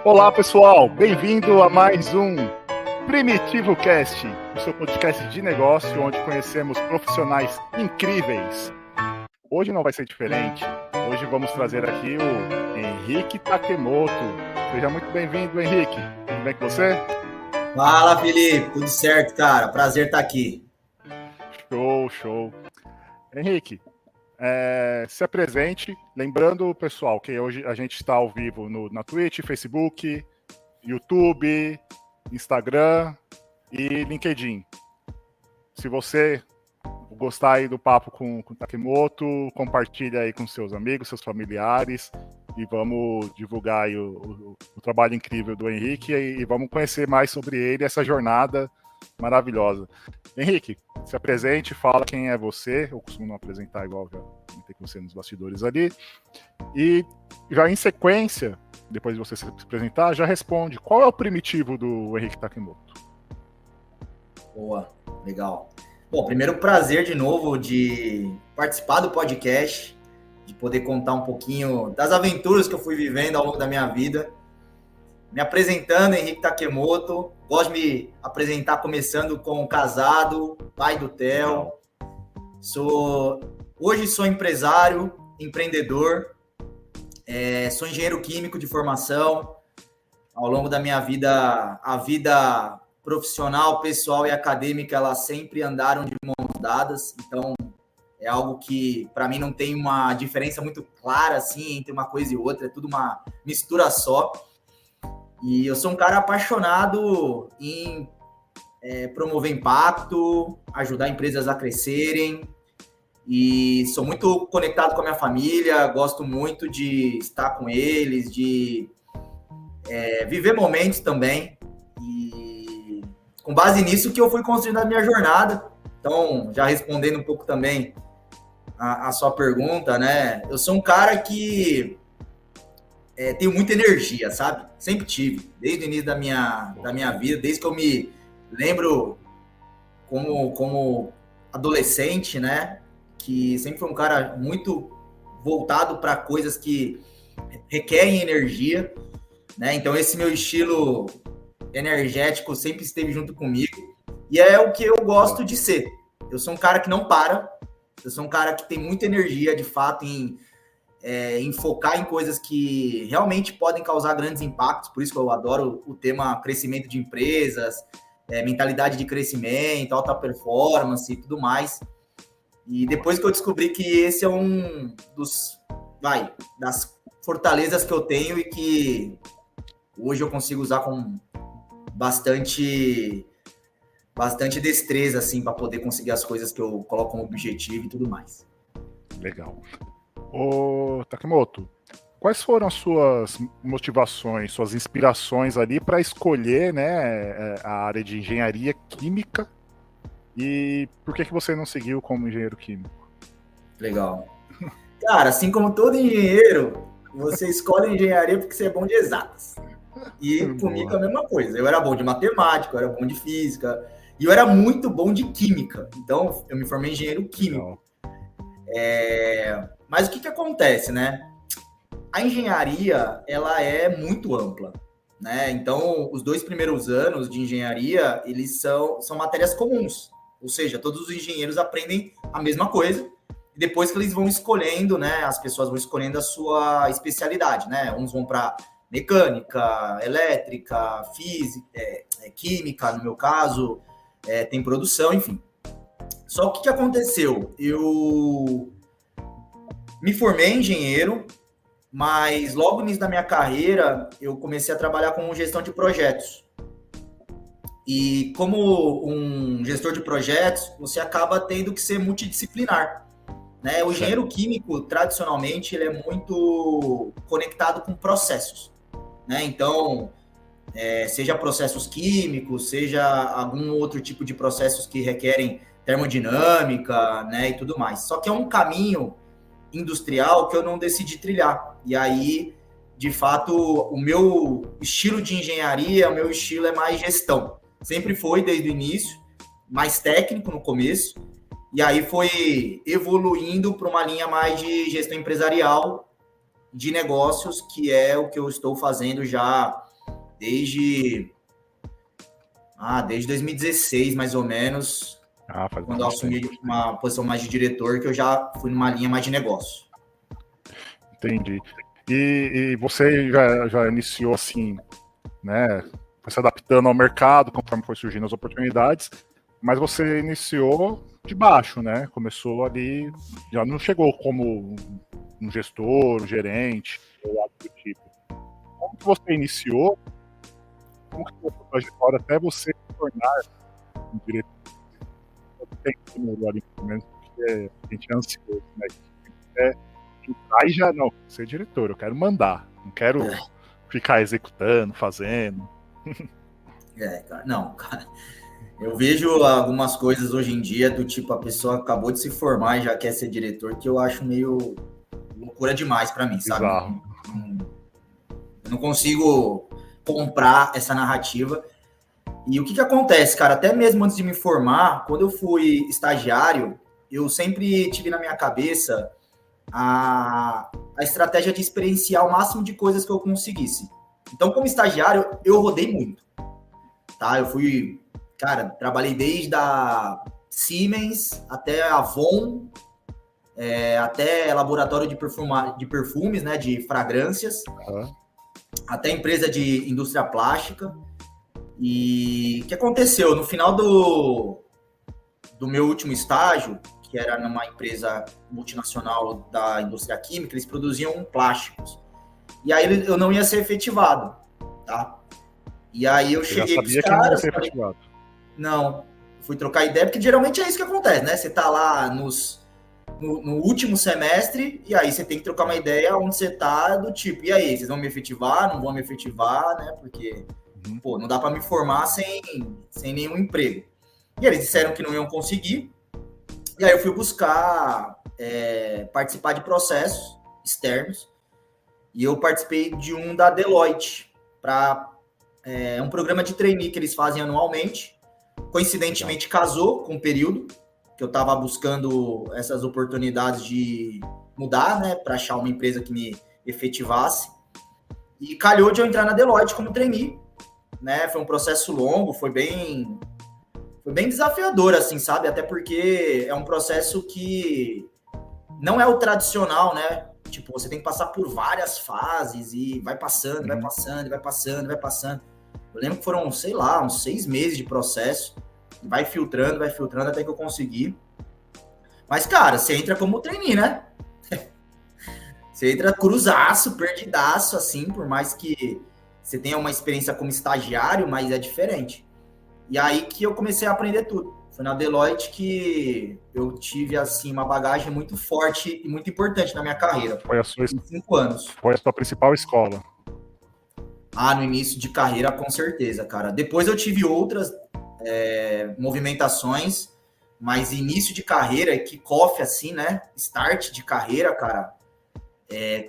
Olá pessoal, bem-vindo a mais um Primitivo Cast, o seu podcast de negócio onde conhecemos profissionais incríveis. Hoje não vai ser diferente, hoje vamos trazer aqui o Henrique Takemoto. Seja muito bem-vindo, Henrique. Tudo bem com você? Fala, Felipe, tudo certo, cara? Prazer estar aqui. Show. Henrique, se apresente. Lembrando, pessoal, que hoje a gente está ao vivo na Twitch, Facebook, YouTube, Instagram e LinkedIn. Se você gostar aí do papo com o Takemoto, compartilha aí com seus amigos, seus familiares e vamos divulgar aí o trabalho incrível do Henrique e vamos conhecer mais sobre ele, essa jornada maravilhosa. Henrique, se apresente, fala quem é você. Eu costumo não apresentar igual já comentei com você nos bastidores ali. E já em sequência, depois de você se apresentar, já responde. Qual é o primitivo do Henrique Takemoto? Boa, legal. Bom, primeiro prazer de novo de participar do podcast, de poder contar um pouquinho das aventuras que eu fui vivendo ao longo da minha vida. Me apresentando, Henrique Takemoto. Gosto de me apresentar começando com casado, pai do Theo. Hoje sou empresário, empreendedor, sou engenheiro químico de formação. Ao longo da minha vida, a vida profissional, pessoal e acadêmica, elas sempre andaram de mãos dadas. Então, é algo que, para mim, não tem uma diferença muito clara assim, entre uma coisa e outra. É tudo uma mistura só. E eu sou um cara apaixonado em promover impacto, ajudar empresas a crescerem. E sou muito conectado com a minha família, gosto muito de estar com eles, de viver momentos também. E com base nisso que eu fui construindo a minha jornada. Então, já respondendo um pouco também a sua pergunta, né? Eu sou um cara que tenho muita energia, sabe? Sempre tive, desde o início da minha vida, desde que eu me lembro como adolescente, né? Que sempre foi um cara muito voltado para coisas que requerem energia, né? Então esse meu estilo energético sempre esteve junto comigo e é o que eu gosto de ser. Eu sou um cara que não para, eu sou um cara que tem muita energia, de fato, em focar em coisas que realmente podem causar grandes impactos. Por isso que eu adoro o tema crescimento de empresas, mentalidade de crescimento, alta performance e tudo mais. E depois que eu descobri que esse é um das fortalezas que eu tenho e que hoje eu consigo usar com bastante destreza, assim, para poder conseguir as coisas que eu coloco como objetivo e tudo mais. Legal. Ô, Takemoto, quais foram as suas motivações, suas inspirações ali para escolher, né, a área de engenharia química e por que você não seguiu como engenheiro químico? Legal. Cara, assim como todo engenheiro, você escolhe engenharia porque você é bom de exatas. E comigo é a mesma coisa. Eu era bom de matemática, eu era bom de física e eu era muito bom de química. Então, eu me formei em engenheiro químico. Mas o que acontece, né? A engenharia, ela é muito ampla, né? Então, os 2 primeiros anos de engenharia, eles são matérias comuns. Ou seja, todos os engenheiros aprendem a mesma coisa. E depois que eles vão escolhendo, né? As pessoas vão escolhendo a sua especialidade, né? Uns vão para mecânica, elétrica, física, química, no meu caso, tem produção, enfim. Só que o que aconteceu? Eu me formei em engenheiro, mas logo no início da minha carreira, eu comecei a trabalhar com gestão de projetos. E como um gestor de projetos, você acaba tendo que ser multidisciplinar, né? O engenheiro químico, tradicionalmente, ele é muito conectado com processos, né? Então, seja processos químicos, seja algum outro tipo de processos que requerem termodinâmica, né, e tudo mais. Só que é um caminho industrial que eu não decidi trilhar. E aí, de fato, o meu estilo de engenharia, o meu estilo é mais gestão. Sempre foi, desde o início, mais técnico no começo, e aí foi evoluindo para uma linha mais de gestão empresarial de negócios, que é o que eu estou fazendo já desde 2016, mais ou menos, quando eu assumi uma posição mais de diretor, que eu já fui numa linha mais de negócio. Entendi. E você já iniciou assim, né? Foi se adaptando ao mercado conforme foi surgindo as oportunidades, mas você iniciou de baixo, né? Começou ali, já não chegou como um gestor, um gerente, ou algo do tipo. Como que você iniciou? Como que foi a trajetória até você se tornar um diretor? Tem que melhorar ali, pelo menos, porque a gente é ansioso, né? A gente entrar e já, não, ser diretor, eu quero mandar, não quero ficar executando, fazendo. Cara, não, cara. Eu vejo algumas coisas hoje em dia do tipo, a pessoa acabou de se formar e já quer ser diretor, que eu acho meio loucura demais para mim, sabe? Eu não consigo comprar essa narrativa. E o que acontece, cara? Até mesmo antes de me formar, quando eu fui estagiário, eu sempre tive na minha cabeça a estratégia de experienciar o máximo de coisas que eu conseguisse. Então, como estagiário, eu rodei muito, tá? Eu fui, cara, trabalhei desde a Siemens até a Avon, até laboratório de perfumes, né, de fragrâncias, até empresa de indústria plástica. E o que aconteceu? No final do meu último estágio, que era numa empresa multinacional da indústria química, eles produziam plásticos. E aí eu não ia ser efetivado, tá? E aí eu cheguei com os caras... Que não ia ser efetivado. Não, fui trocar ideia, porque geralmente é isso que acontece, né? Você tá lá no último semestre, e aí você tem que trocar uma ideia onde você tá, do tipo, e aí, vocês vão me efetivar, não vão me efetivar, né? Porque, pô, não dá para me formar sem nenhum emprego. E eles disseram que não iam conseguir, e aí eu fui buscar participar de processos externos, e eu participei de um da Deloitte, para um programa de trainee que eles fazem anualmente. Coincidentemente casou com o período que eu estava buscando essas oportunidades de mudar, né, para achar uma empresa que me efetivasse. E calhou de eu entrar na Deloitte como trainee, né? Foi um processo longo, foi bem desafiador, assim, sabe? Até porque é um processo que não é o tradicional, né? Tipo, você tem que passar por várias fases e vai passando, vai passando, vai passando, vai passando. Eu lembro que foram, sei lá, uns 6 meses de processo. Vai filtrando até que eu consegui. Mas, cara, você entra como trainee, né? Você entra cruzaço, perdidaço, assim, por mais que você tenha uma experiência como estagiário, mas é diferente. E aí que eu comecei a aprender tudo. Foi na Deloitte que eu tive, assim, uma bagagem muito forte e muito importante na minha carreira. Foi a sua... 5 anos. Foi a sua principal escola? No início de carreira, com certeza, cara. Depois eu tive outras movimentações, mas início de carreira, kickoff, assim, né? Start de carreira, cara,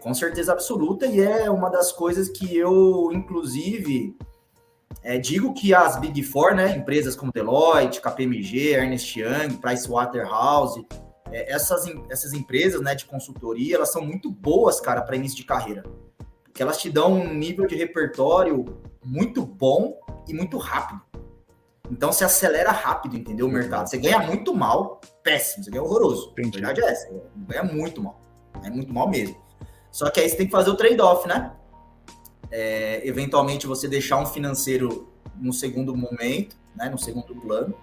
com certeza absoluta, e é uma das coisas que eu, inclusive, digo que as Big Four, né? Empresas como Deloitte, KPMG, Ernst Young, Pricewaterhouse, essas empresas, né, de consultoria, elas são muito boas, cara, para início de carreira. Porque elas te dão um nível de repertório muito bom e muito rápido. Então, você acelera rápido, entendeu? O mercado. Você ganha muito mal, péssimo. Você ganha horroroso. A verdade é essa. Você ganha muito mal. É muito mal mesmo. Só que aí você tem que fazer o trade-off, né? Eventualmente, você deixar um financeiro no segundo momento, né? No segundo plano,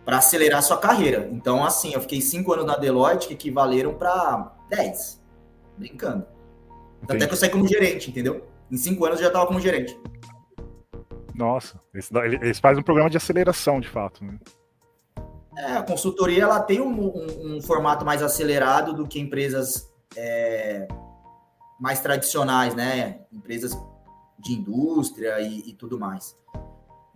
para acelerar a sua carreira. Então, assim, eu fiquei 5 anos na Deloitte, que equivaleram para 10. Brincando. Até que eu saí como gerente, entendeu? Em 5 anos eu já estava como gerente. Nossa, eles fazem um programa de aceleração, de fato, né? A consultoria, ela tem um formato mais acelerado do que empresas mais tradicionais, né? Empresas de indústria e tudo mais.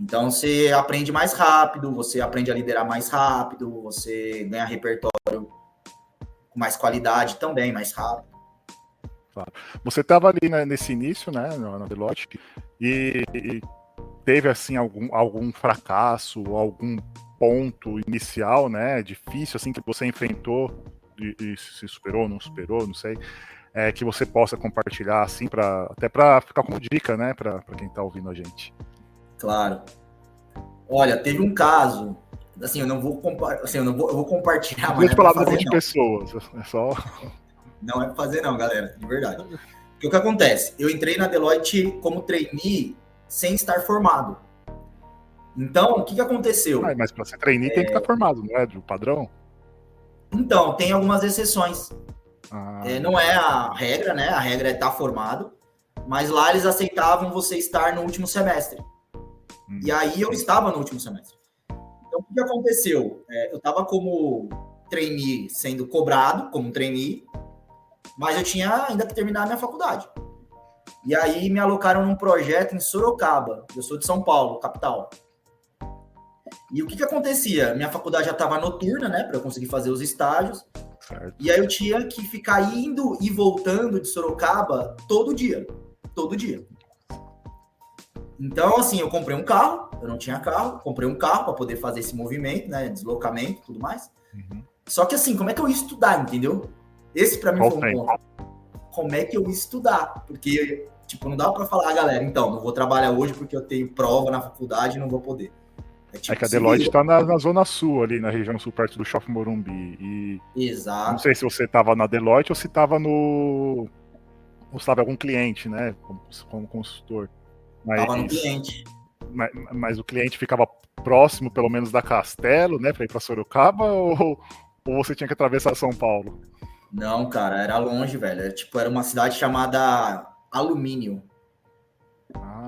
Então, você aprende mais rápido, você aprende a liderar mais rápido, você ganha repertório com mais qualidade também, mais rápido. Claro. Você estava ali, né, nesse início, né, na Deloitte, e teve, assim, algum fracasso, algum ponto inicial, né, difícil, assim, que você enfrentou e se superou, não superou, não sei, que você possa compartilhar, assim, até para ficar como dica, né, para quem está ouvindo a gente. Claro. Olha, teve um caso, assim, eu vou compartilhar, mas Não não é falar para número fazer, de não. pessoas, é só... Não é para fazer, não, galera, de verdade. Porque o que acontece? Eu entrei na Deloitte como trainee sem estar formado. Então, o que aconteceu? Mas para ser trainee tem que estar formado, não é? Do padrão? Então, tem algumas exceções. Ah, Não é a regra, né? A regra é estar formado. Mas lá eles aceitavam você estar no último semestre. E aí eu estava no último semestre. Então, o que aconteceu? Eu estava como trainee sendo cobrado, como trainee, mas eu tinha ainda que terminar a minha faculdade. E aí me alocaram num projeto em Sorocaba. Eu sou de São Paulo, capital. E o que acontecia? Minha faculdade já estava noturna, né, para eu conseguir fazer os estágios. certo. E aí eu tinha que ficar indo e voltando de Sorocaba todo dia. Todo dia. Então, assim, eu comprei um carro, eu não tinha carro, comprei um carro para poder fazer esse movimento, né, deslocamento e tudo mais. Uhum. Só que assim, como é que eu ia estudar, entendeu? Esse para mim Qual foi um ponto. Como é que eu ia estudar? Porque, tipo, não dá para falar, galera, então, não vou trabalhar hoje porque eu tenho prova na faculdade e não vou poder. Que a Deloitte está na Zona Sul, ali na região sul, perto do Shopping Morumbi. E exato. não sei se você estava na Deloitte ou se estava no... ou estava algum cliente, né, como consultor. Tava no cliente. Mas o cliente ficava próximo, pelo menos, da Castelo, né, para ir para Sorocaba, ou você tinha que atravessar São Paulo? Não, cara, era longe, velho. Era uma cidade chamada Alumínio.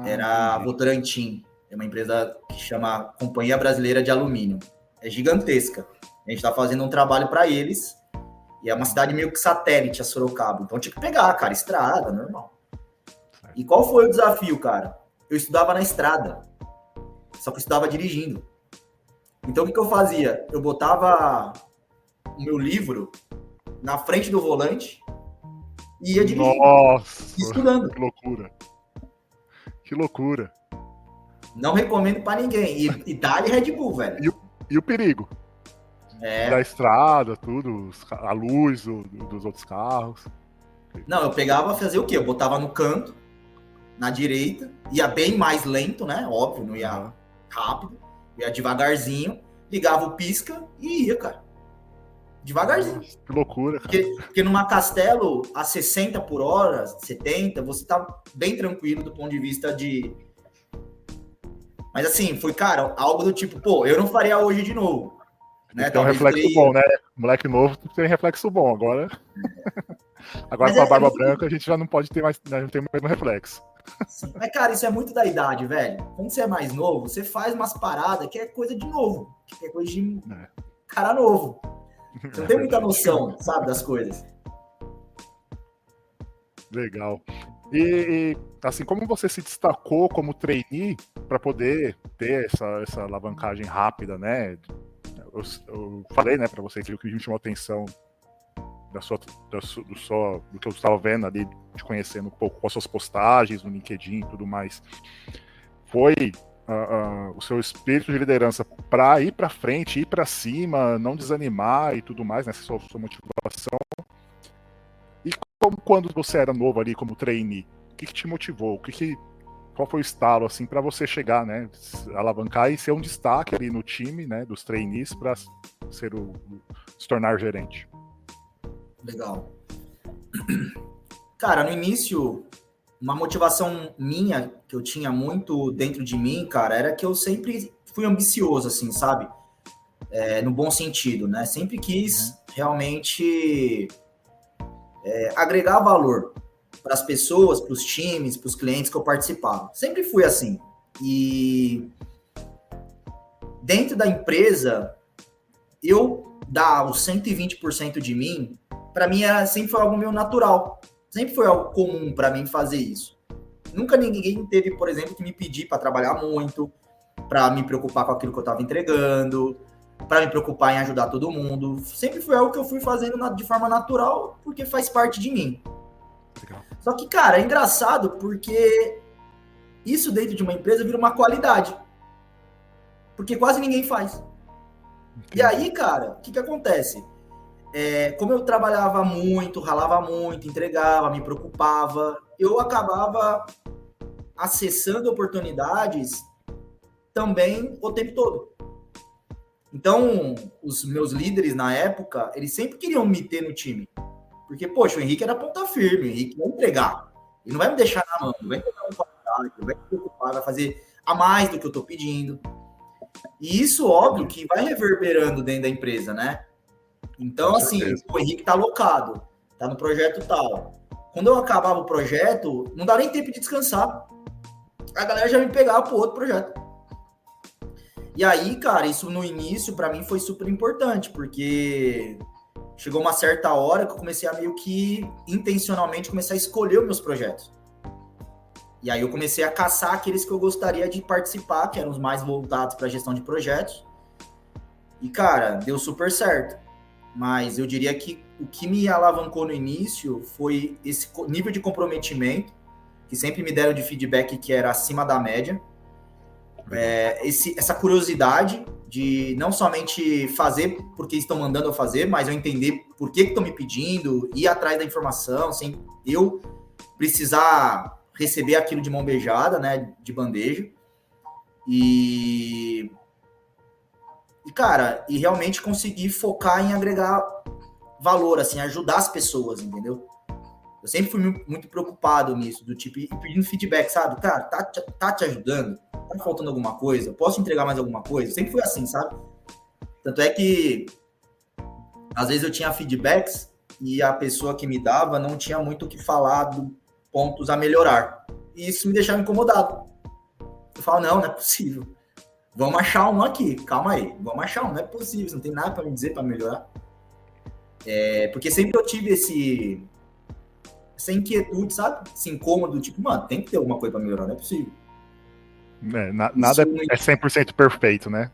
Era Entendi. Votorantim. É uma empresa que chama Companhia Brasileira de Alumínio. É gigantesca. A gente tá fazendo um trabalho para eles. E é uma cidade meio que satélite a Sorocaba. Então tinha que pegar, cara, estrada, normal. E qual foi o desafio, cara? Eu estudava na estrada. Só que eu estudava dirigindo. Então o que eu fazia? Eu botava o meu livro na frente do volante e ia dirigindo. Nossa, estudando. Que loucura. Que loucura. Não recomendo pra ninguém. E Itália e Red Bull, velho. E o perigo? Da estrada, tudo, a luz dos outros carros. Não, eu pegava, fazia o quê? Eu botava no canto, na direita, ia bem mais lento, né? Óbvio, não ia rápido, ia devagarzinho, ligava o pisca e ia, cara. Devagarzinho. Nossa, que loucura, cara. Porque numa Castelo, a 60 por hora, 70, você tá bem tranquilo do ponto de vista de... Mas assim, foi, cara, algo do tipo, pô, eu não faria hoje de novo. Né? Tem um reflexo bom, né? Moleque novo tem reflexo bom. Agora com a barba branca a gente já não pode ter mais, não tem o mesmo reflexo. Sim. Mas, cara, isso é muito da idade, velho. Quando você é mais novo, você faz umas paradas que é coisa de novo. Que é coisa de cara novo. Você não tem muita noção, sabe, das coisas. Legal. E assim, como você se destacou como trainee para poder ter essa alavancagem rápida, né? Eu falei, né, para você que o que me chamou a atenção do que eu estava vendo ali, te conhecendo um pouco com as suas postagens no LinkedIn e tudo mais, foi o seu espírito de liderança para ir para frente, ir para cima, não desanimar e tudo mais, né, sua motivação. E quando você era novo ali como trainee, o que te motivou? Qual foi o estalo assim para você chegar, né, alavancar e ser um destaque ali no time, né, dos trainees para se tornar gerente? Legal. Cara, no início, uma motivação minha que eu tinha muito dentro de mim, cara, era que eu sempre fui ambicioso, assim, sabe? No bom sentido, né? Sempre quis realmente agregar valor para as pessoas, para os times, para os clientes que eu participava. Sempre fui assim. E dentro da empresa, eu dar os 120% de mim, para mim sempre foi algo meio natural. Sempre foi algo comum para mim fazer isso. Nunca ninguém teve, por exemplo, que me pedir para trabalhar muito, para me preocupar com aquilo que eu estava entregando, para me preocupar em ajudar todo mundo. Sempre foi algo que eu fui fazendo de forma natural, porque faz parte de mim. Legal. Só que, cara, é engraçado porque isso dentro de uma empresa vira uma qualidade. Porque quase ninguém faz. Entendi. E aí, cara, o que acontece? como eu trabalhava muito, ralava muito, entregava, me preocupava, eu acabava acessando oportunidades também o tempo todo. Então, os meus líderes na época, eles sempre queriam me ter no time. Porque, poxa, o Henrique era ponta firme, o Henrique vai entregar. Ele não vai me deixar na mão, ele vai entregar com qualidade, ele vai me preocupar, vai fazer a mais do que eu estou pedindo. E isso, óbvio, que vai reverberando dentro da empresa, né? Então, assim, o Henrique tá alocado, tá no projeto tal. Quando eu acabava o projeto, não dá nem tempo de descansar. A galera já me pegava pro outro projeto. E aí, cara, isso no início, para mim, foi super importante, porque chegou uma certa hora que eu comecei a meio que intencionalmente começar a escolher os meus projetos. E aí eu comecei a caçar aqueles que eu gostaria de participar, que eram os mais voltados para a gestão de projetos. E, cara, deu super certo. Mas eu diria que o que me alavancou no início foi esse nível de comprometimento, que sempre me deram de feedback que era acima da média. Essa curiosidade de não somente fazer porque estão mandando eu fazer, mas eu entender por que estão me pedindo, ir atrás da informação, sem eu precisar receber aquilo de mão beijada, né, de bandeja. E cara, e realmente conseguir focar em agregar valor, assim, ajudar as pessoas, entendeu? Eu sempre fui muito preocupado nisso, do tipo, e pedindo feedback, sabe? Cara, tá te ajudando? Tá faltando alguma coisa? Posso entregar mais alguma coisa? Sempre fui assim, sabe? Tanto é que, às vezes eu tinha feedbacks e a pessoa que me dava não tinha muito o que falar de pontos a melhorar. E isso me deixava incomodado. Eu falo, não é possível. Vamos achar um aqui, calma aí. Vamos achar um, não é possível, não tem nada para me dizer para melhorar. Porque sempre eu tive essa inquietude, sabe? Esse incômodo, tipo, mano, tem que ter alguma coisa para melhorar, não é possível. Nada é 100% perfeito, né?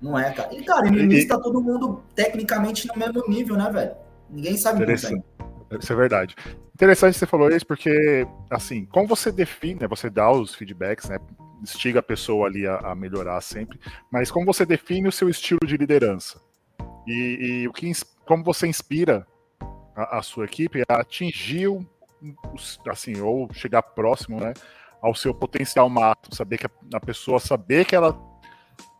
Não é, cara. E, cara, no início tá todo mundo tecnicamente no mesmo nível, né, velho? Ninguém sabe muito bem. Isso é verdade. Interessante você falou isso, porque, assim, como você define, né, você dá os feedbacks, né, instiga a pessoa ali a melhorar sempre, mas como você define o seu estilo de liderança? E como você inspira a sua equipe a atingir, assim, ou chegar próximo, né, ao seu potencial máximo, saber que a pessoa saber que ela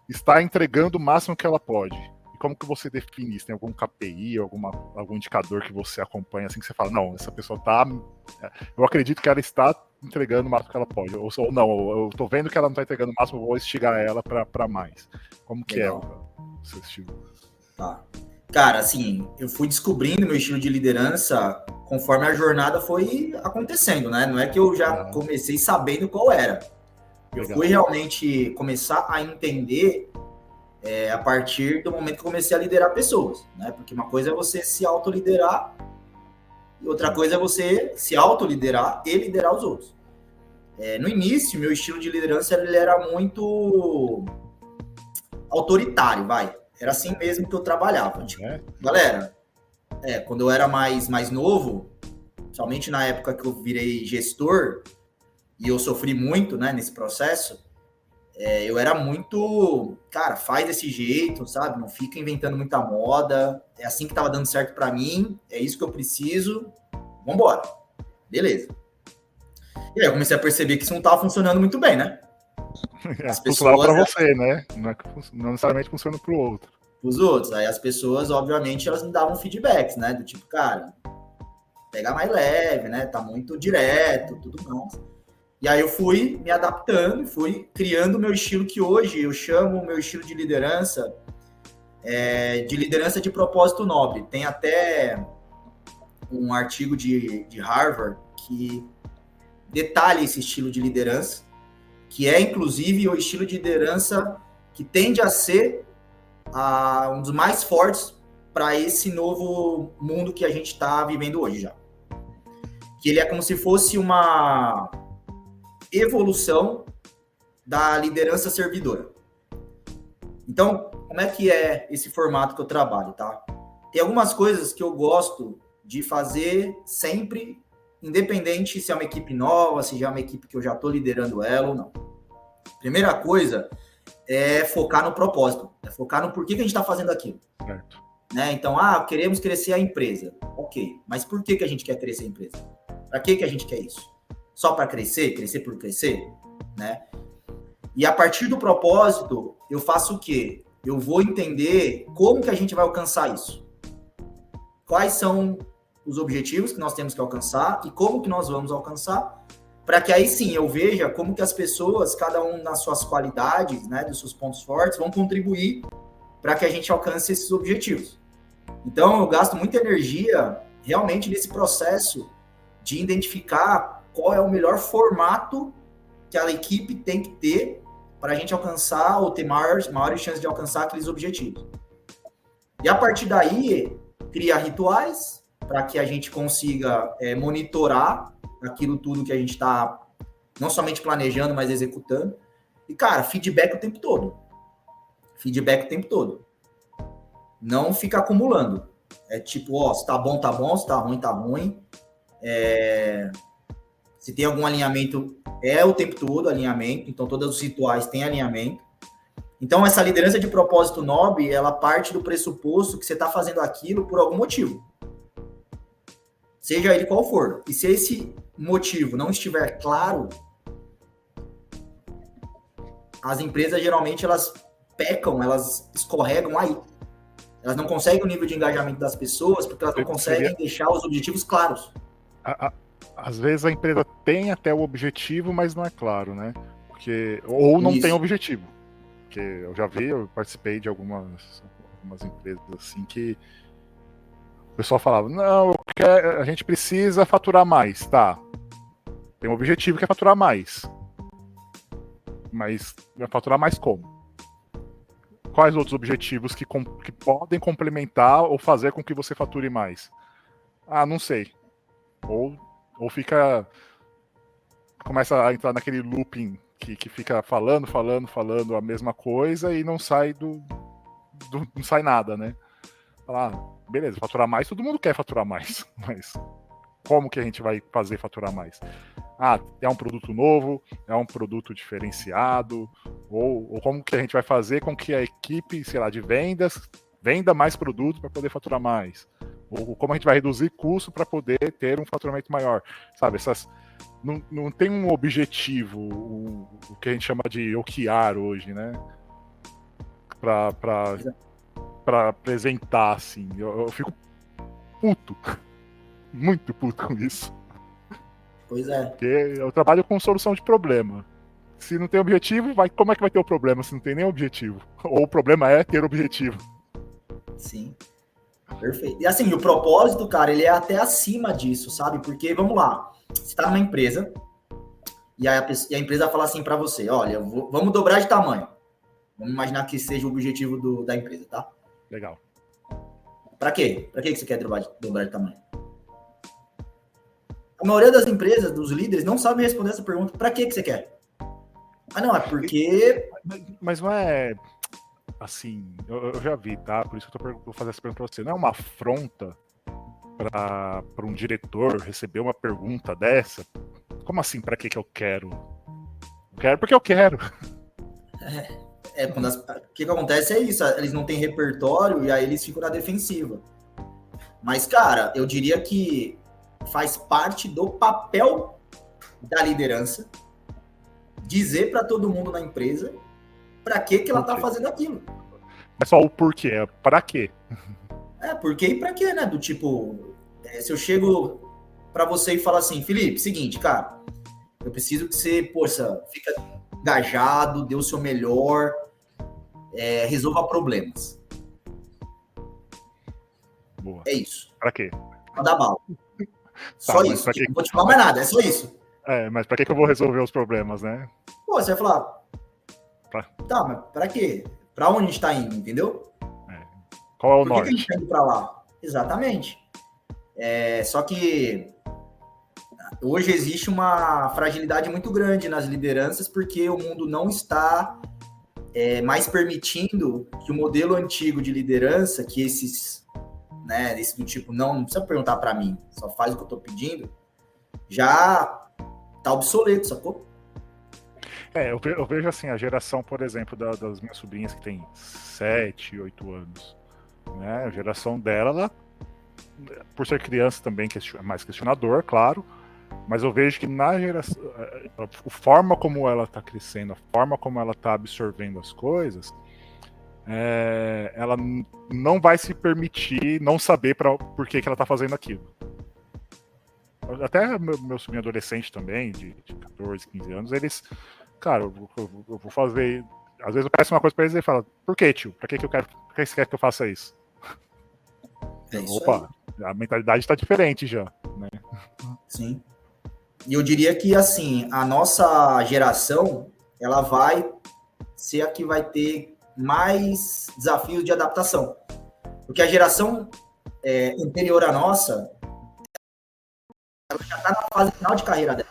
está entregando o máximo que ela pode. E como que você define isso? Tem algum KPI, algum indicador que você acompanha, assim, que você fala, não, essa pessoa tá... Eu acredito que ela está entregando o máximo que ela pode. Ou não, eu tô vendo que ela não está entregando o máximo, eu vou instigar ela para mais. Como que é o seu estilo? Tá. Cara, assim, eu fui descobrindo meu estilo de liderança conforme a jornada foi acontecendo, né? Não é que eu já comecei sabendo qual era. Eu fui realmente começar a entender a partir do momento que eu comecei a liderar pessoas, né? Porque uma coisa é você se autoliderar e outra coisa é você se autoliderar e liderar os outros. No início, meu estilo de liderança ele era muito autoritário, vai. Era assim mesmo que eu trabalhava. Tipo, galera, quando eu era mais novo, somente na época que eu virei gestor, e eu sofri muito, né, nesse processo, eu era muito, cara, faz desse jeito, sabe? Não fica inventando muita moda, é assim que tava dando certo para mim, é isso que eu preciso, vambora. Beleza. E aí eu comecei a perceber que isso não tava funcionando muito bem, né? As pessoas para você, né? Não necessariamente funciona para o outro. Os outros. Aí as pessoas, obviamente, elas me davam feedbacks, né? Do tipo, cara, pega mais leve, né? Tá muito direto, tudo mais. E aí eu fui me adaptando, fui criando o meu estilo que hoje eu chamo o meu estilo de liderança de propósito nobre. Tem até um artigo de Harvard que detalha esse estilo de liderança, que é, inclusive, o estilo de liderança que tende a ser um dos mais fortes para esse novo mundo que a gente está vivendo hoje já. Que ele é como se fosse uma evolução da liderança servidora. Então, como é que é esse formato que eu trabalho, tá? Tem algumas coisas que eu gosto de fazer sempre, independente se é uma equipe nova, se já é uma equipe que eu já estou liderando ela ou não. Primeira coisa é focar no propósito, é focar no porquê que a gente está fazendo aquilo. Certo. né? Então, queremos crescer a empresa. Ok, mas por que a gente quer crescer a empresa? Para que a gente quer isso? Só para crescer? Crescer por crescer? Né? E a partir do propósito, eu faço o quê? Eu vou entender como que a gente vai alcançar isso. Quais são os objetivos que nós temos que alcançar e como que nós vamos alcançar, para que aí sim eu veja como que as pessoas, cada um nas suas qualidades, né, dos seus pontos fortes, vão contribuir para que a gente alcance esses objetivos. Então, eu gasto muita energia realmente nesse processo de identificar qual é o melhor formato que a equipe tem que ter para a gente alcançar ou ter maiores chances de alcançar aqueles objetivos. E a partir daí, criar rituais para que a gente consiga monitorar aquilo tudo que a gente está não somente planejando, mas executando. E, cara, feedback o tempo todo. Feedback o tempo todo. Não fica acumulando. É tipo, se tá bom, se tá ruim, tá ruim. Se tem algum alinhamento, o tempo todo alinhamento. Então, todos os rituais têm alinhamento. Então, essa liderança de propósito nobre, ela parte do pressuposto que você está fazendo aquilo por algum motivo. Seja ele qual for. E se esse motivo não estiver claro, as empresas, geralmente, elas pecam, elas escorregam aí. Elas não conseguem o nível de engajamento das pessoas porque elas não conseguem deixar os objetivos claros. Às vezes a empresa tem até o objetivo, mas não é claro, né? Ou não tem objetivo. Porque eu participei de algumas empresas assim que o pessoal falava, não, a gente precisa faturar mais, tá? Tem um objetivo que é faturar mais. Mas vai faturar mais como? Quais outros objetivos que podem complementar ou fazer com que você fature mais? Não sei. Ou começa a entrar naquele looping que fica falando a mesma coisa e não sai não sai nada, né? Falar, beleza, faturar mais, todo mundo quer faturar mais, mas como que a gente vai fazer faturar mais? É um produto novo, é um produto diferenciado, ou como que a gente vai fazer com que a equipe, sei lá, de vendas venda mais produto para poder faturar mais? Ou como a gente vai reduzir custo para poder ter um faturamento maior? Sabe, não tem um objetivo, o que a gente chama de OKR hoje, né? Para apresentar, assim. Eu fico puto. Muito puto com isso. Pois é. Porque eu trabalho com solução de problema. Se não tem objetivo, como é que vai ter o problema se não tem nem objetivo? Ou o problema é ter objetivo. Sim. Perfeito. E assim, o propósito, cara, ele é até acima disso, sabe? Porque, vamos lá, você tá numa empresa e a empresa fala assim para você, olha, vamos dobrar de tamanho. Vamos imaginar que seja o objetivo da empresa, tá? Legal. Para quê? Para que você quer dobrar de tamanho? A maioria das empresas, dos líderes, não sabe responder essa pergunta. Para que você quer? Não, é porque... Mas não é... Assim, eu já vi, tá? Por isso que eu vou fazer essa pergunta pra você. Não é uma afronta para um diretor receber uma pergunta dessa? Como assim, para que eu quero? Eu quero porque eu quero. O que acontece é isso, eles não têm repertório e aí eles ficam na defensiva. Mas, cara, eu diria que faz parte do papel da liderança dizer para todo mundo na empresa para que ela tá fazendo aquilo. É só o porquê, é para quê? Porquê e para quê, né? Do tipo, se eu chego para você e falo assim, Felipe, seguinte, cara, eu preciso que você, fica engajado, dê o seu melhor, resolva problemas. Boa. É isso. Para quê? Pra dar bala. Só isso. Não vou te falar mais nada, é só isso. Mas para que eu vou resolver os problemas, né? Você vai falar, tá, mas para quê? Para onde a gente tá indo, entendeu? Qual é o norte? Por que a gente tá indo para lá? Exatamente. Só que hoje existe uma fragilidade muito grande nas lideranças porque o mundo não está mais permitindo que o modelo antigo de liderança, que esse do tipo, não precisa perguntar para mim, só faz o que eu tô pedindo, já tá obsoleto, sacou? Eu vejo assim, a geração, por exemplo, das minhas sobrinhas que tem 7, 8 anos. né? A geração dela, ela, por ser criança também, é mais questionador, claro, mas eu vejo que na geração, a forma como ela está crescendo, a forma como ela está absorvendo as coisas, ela não vai se permitir não saber por que ela está fazendo aquilo. Até meu sobrinho adolescente também, de 14, 15 anos, eles, cara, eu vou fazer. Às vezes eu peço uma coisa pra eles e ele fala, por que, tio? Por que você quer que eu faça isso? Opa, aí. A mentalidade está diferente já, né? Sim. E eu diria que, assim, a nossa geração, ela vai ser a que vai ter mais desafios de adaptação. Porque a geração anterior à nossa, ela já está na fase final de carreira dela.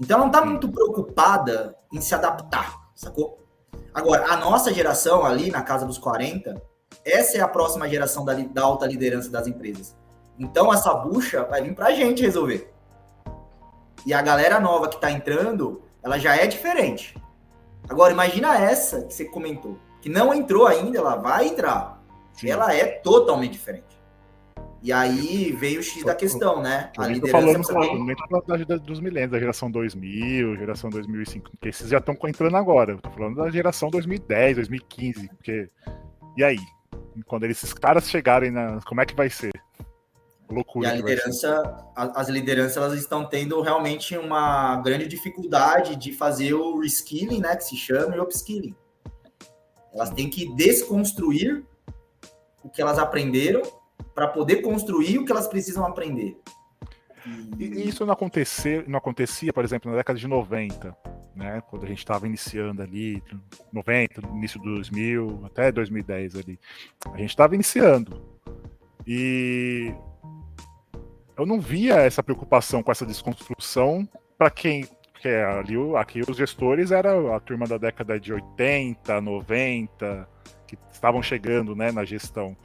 Então, ela não está muito preocupada em se adaptar, sacou? Agora, a nossa geração ali, na casa dos 40, essa é a próxima geração da alta liderança das empresas. Então, essa bucha vai vir pra gente resolver. E a galera nova que tá entrando, ela já é diferente. Agora, imagina essa que você comentou, que não entrou ainda, ela vai entrar. Sim. Ela é totalmente diferente. E aí veio o X da questão, né? A liderança... Tô falando dos milênios, da geração 2000, geração 2005, porque esses já estão entrando agora. Eu tô falando da geração 2010, 2015, porque... E aí? Quando esses caras chegarem, como é que vai ser? Loucura. E a liderança, as lideranças, elas estão tendo realmente uma grande dificuldade de fazer o reskilling, né? Que se chama, e o upskilling. Elas têm que desconstruir o que elas aprenderam para poder construir o que elas precisam aprender. E isso não acontecia, por exemplo, na década de 90, né? Quando a gente estava iniciando ali, 90, início do 2000, até 2010 ali. A gente estava iniciando. E eu não via essa preocupação com essa desconstrução para quem... Porque aqui os gestores eram a turma da década de 80, 90, que estavam chegando, né, na gestão.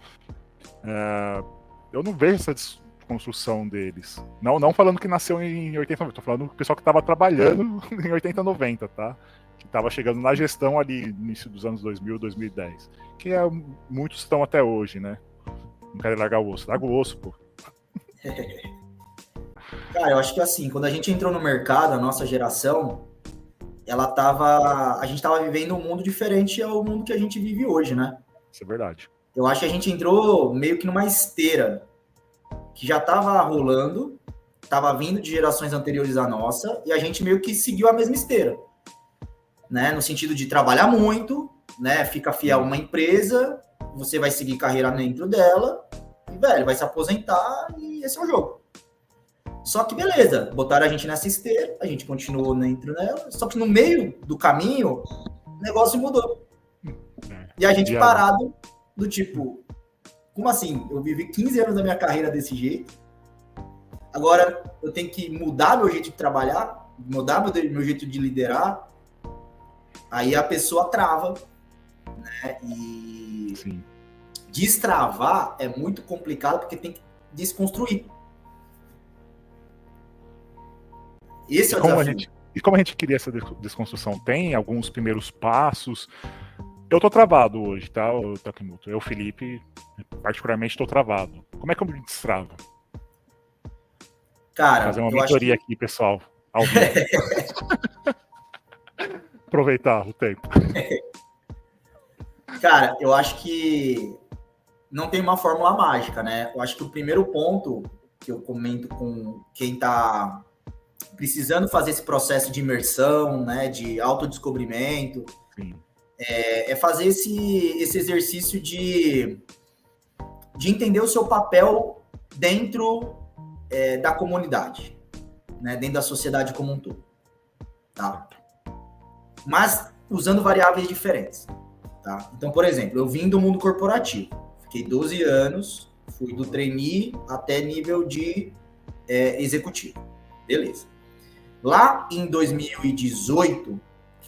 Eu não vejo essa desconstrução deles. Não falando que nasceu em 80, 90, tô falando do pessoal que estava trabalhando em 80, 90, tá? Que estava chegando na gestão ali no início dos anos 2000, 2010. Que muitos estão até hoje, né? Não querem largar o osso. Larga o osso, pô. Cara, eu acho que assim, quando a gente entrou no mercado, a nossa geração, a gente tava vivendo um mundo diferente ao mundo que a gente vive hoje, né? Isso é verdade. Eu acho que a gente entrou meio que numa esteira que já estava rolando, estava vindo de gerações anteriores à nossa, e a gente meio que seguiu a mesma esteira, né? No sentido de trabalhar muito, né? Fica fiel a uma empresa, você vai seguir carreira dentro dela, e, velho, vai se aposentar, e esse é o jogo. Só que beleza, botaram a gente nessa esteira, a gente continuou dentro dela, só que no meio do caminho, o negócio mudou. E a gente parado do tipo, como assim? Eu vivi 15 anos da minha carreira desse jeito, agora eu tenho que mudar meu jeito de trabalhar, mudar meu jeito de liderar, aí a pessoa trava, né? E sim, destravar é muito complicado porque tem que desconstruir. Esse é o desafio. E como a gente queria essa desconstrução? Tem alguns primeiros passos. Eu tô travado hoje, tá, Takimoto? Eu, Felipe, particularmente tô travado. Como é que eu me destravo? Cara, vou fazer uma mentoria aqui, pessoal. Ao vivo. Aproveitar o tempo. Cara, eu acho que não tem uma fórmula mágica, né? Eu acho que o primeiro ponto que eu comento com quem tá precisando fazer esse processo de imersão, né, de autodescobrimento, é fazer esse exercício de entender o seu papel dentro da comunidade, né, dentro da sociedade como um todo, tá? Mas usando variáveis diferentes, tá? Então, por exemplo, eu vim do mundo corporativo, fiquei 12 anos, fui do trainee até nível de executivo, beleza. Lá em 2018,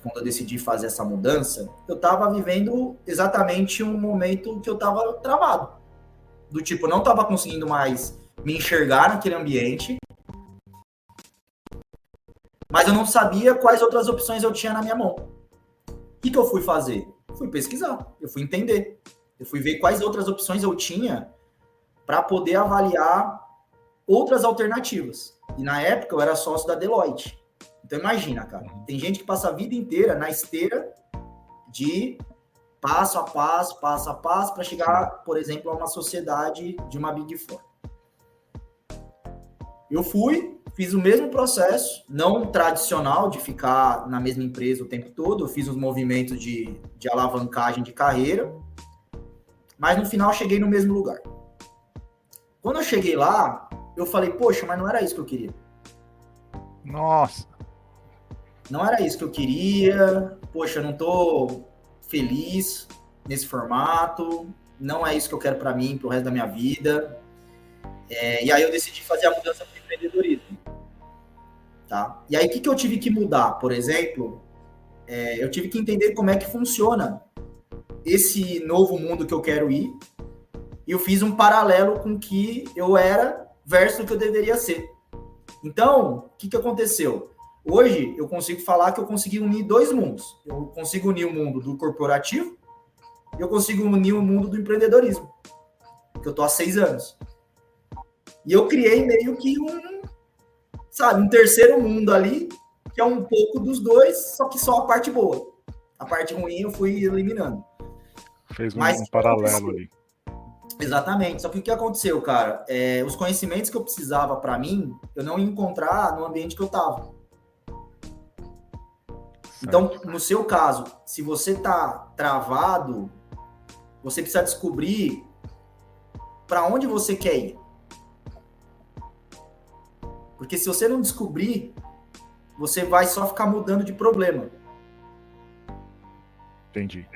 quando eu decidi fazer essa mudança, eu estava vivendo exatamente um momento que eu estava travado. Do tipo, eu não estava conseguindo mais me enxergar naquele ambiente, mas eu não sabia quais outras opções eu tinha na minha mão. O que eu fui fazer? Fui pesquisar, eu fui entender. Eu fui ver quais outras opções eu tinha para poder avaliar outras alternativas. E na época eu era sócio da Deloitte. Então imagina, cara, tem gente que passa a vida inteira na esteira de passo a passo, para chegar, por exemplo, a uma sociedade de uma Big Four. Eu fui, fiz o mesmo processo, não tradicional de ficar na mesma empresa o tempo todo, eu fiz uns movimentos de alavancagem de carreira, mas no final cheguei no mesmo lugar. Quando eu cheguei lá, eu falei, poxa, mas não era isso que eu queria. Nossa. Não era isso que eu queria, poxa, eu não tô feliz nesse formato, não é isso que eu quero para mim, pro resto da minha vida. E aí eu decidi fazer a mudança para o empreendedorismo. Tá? E aí o que eu tive que mudar? Por exemplo, eu tive que entender como é que funciona esse novo mundo que eu quero ir, e eu fiz um paralelo com o que eu era versus o que eu deveria ser. Então, o que aconteceu? Hoje, eu consigo falar que eu consegui unir dois mundos. Eu consigo unir o mundo do corporativo e eu consigo unir o mundo do empreendedorismo, que eu estou há 6 anos. E eu criei meio que um terceiro mundo ali, que é um pouco dos dois, só que só a parte boa. A parte ruim eu fui eliminando. Fez um paralelo ali. Exatamente. Só que o que aconteceu, cara? Os conhecimentos que eu precisava para mim, eu não ia encontrar no ambiente que eu estava. Então, no seu caso, se você tá travado, você precisa descobrir para onde você quer ir. Porque se você não descobrir, você vai só ficar mudando de problema. Entendi.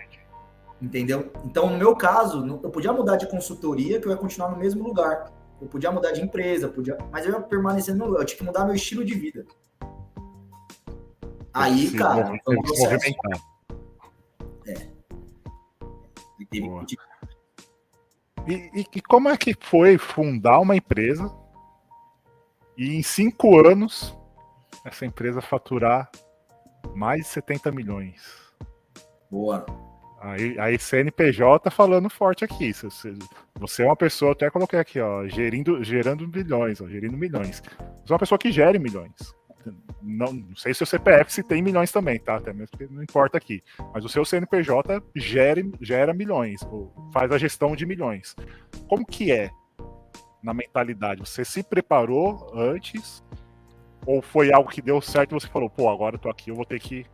Entendeu? Então, no meu caso, eu podia mudar de consultoria, que eu ia continuar no mesmo lugar. Eu podia mudar de empresa, mas eu ia permanecer no lugar. Eu tinha que mudar meu estilo de vida. Aí, cara, foi um processo. E como é que foi fundar uma empresa e em 5 anos essa empresa faturar mais de 70 milhões? Boa. Aí CNPJ falando forte aqui. Você é uma pessoa, até coloquei aqui, ó, gerando milhões, ó, gerindo milhões. Você é uma pessoa que gere milhões. Não sei se o CPF se tem milhões também, tá? Até mesmo porque não importa aqui. Mas o seu CNPJ gera milhões, ou faz a gestão de milhões. Como que é na mentalidade? Você se preparou antes? Ou foi algo que deu certo e você falou, pô, agora eu tô aqui, eu vou ter que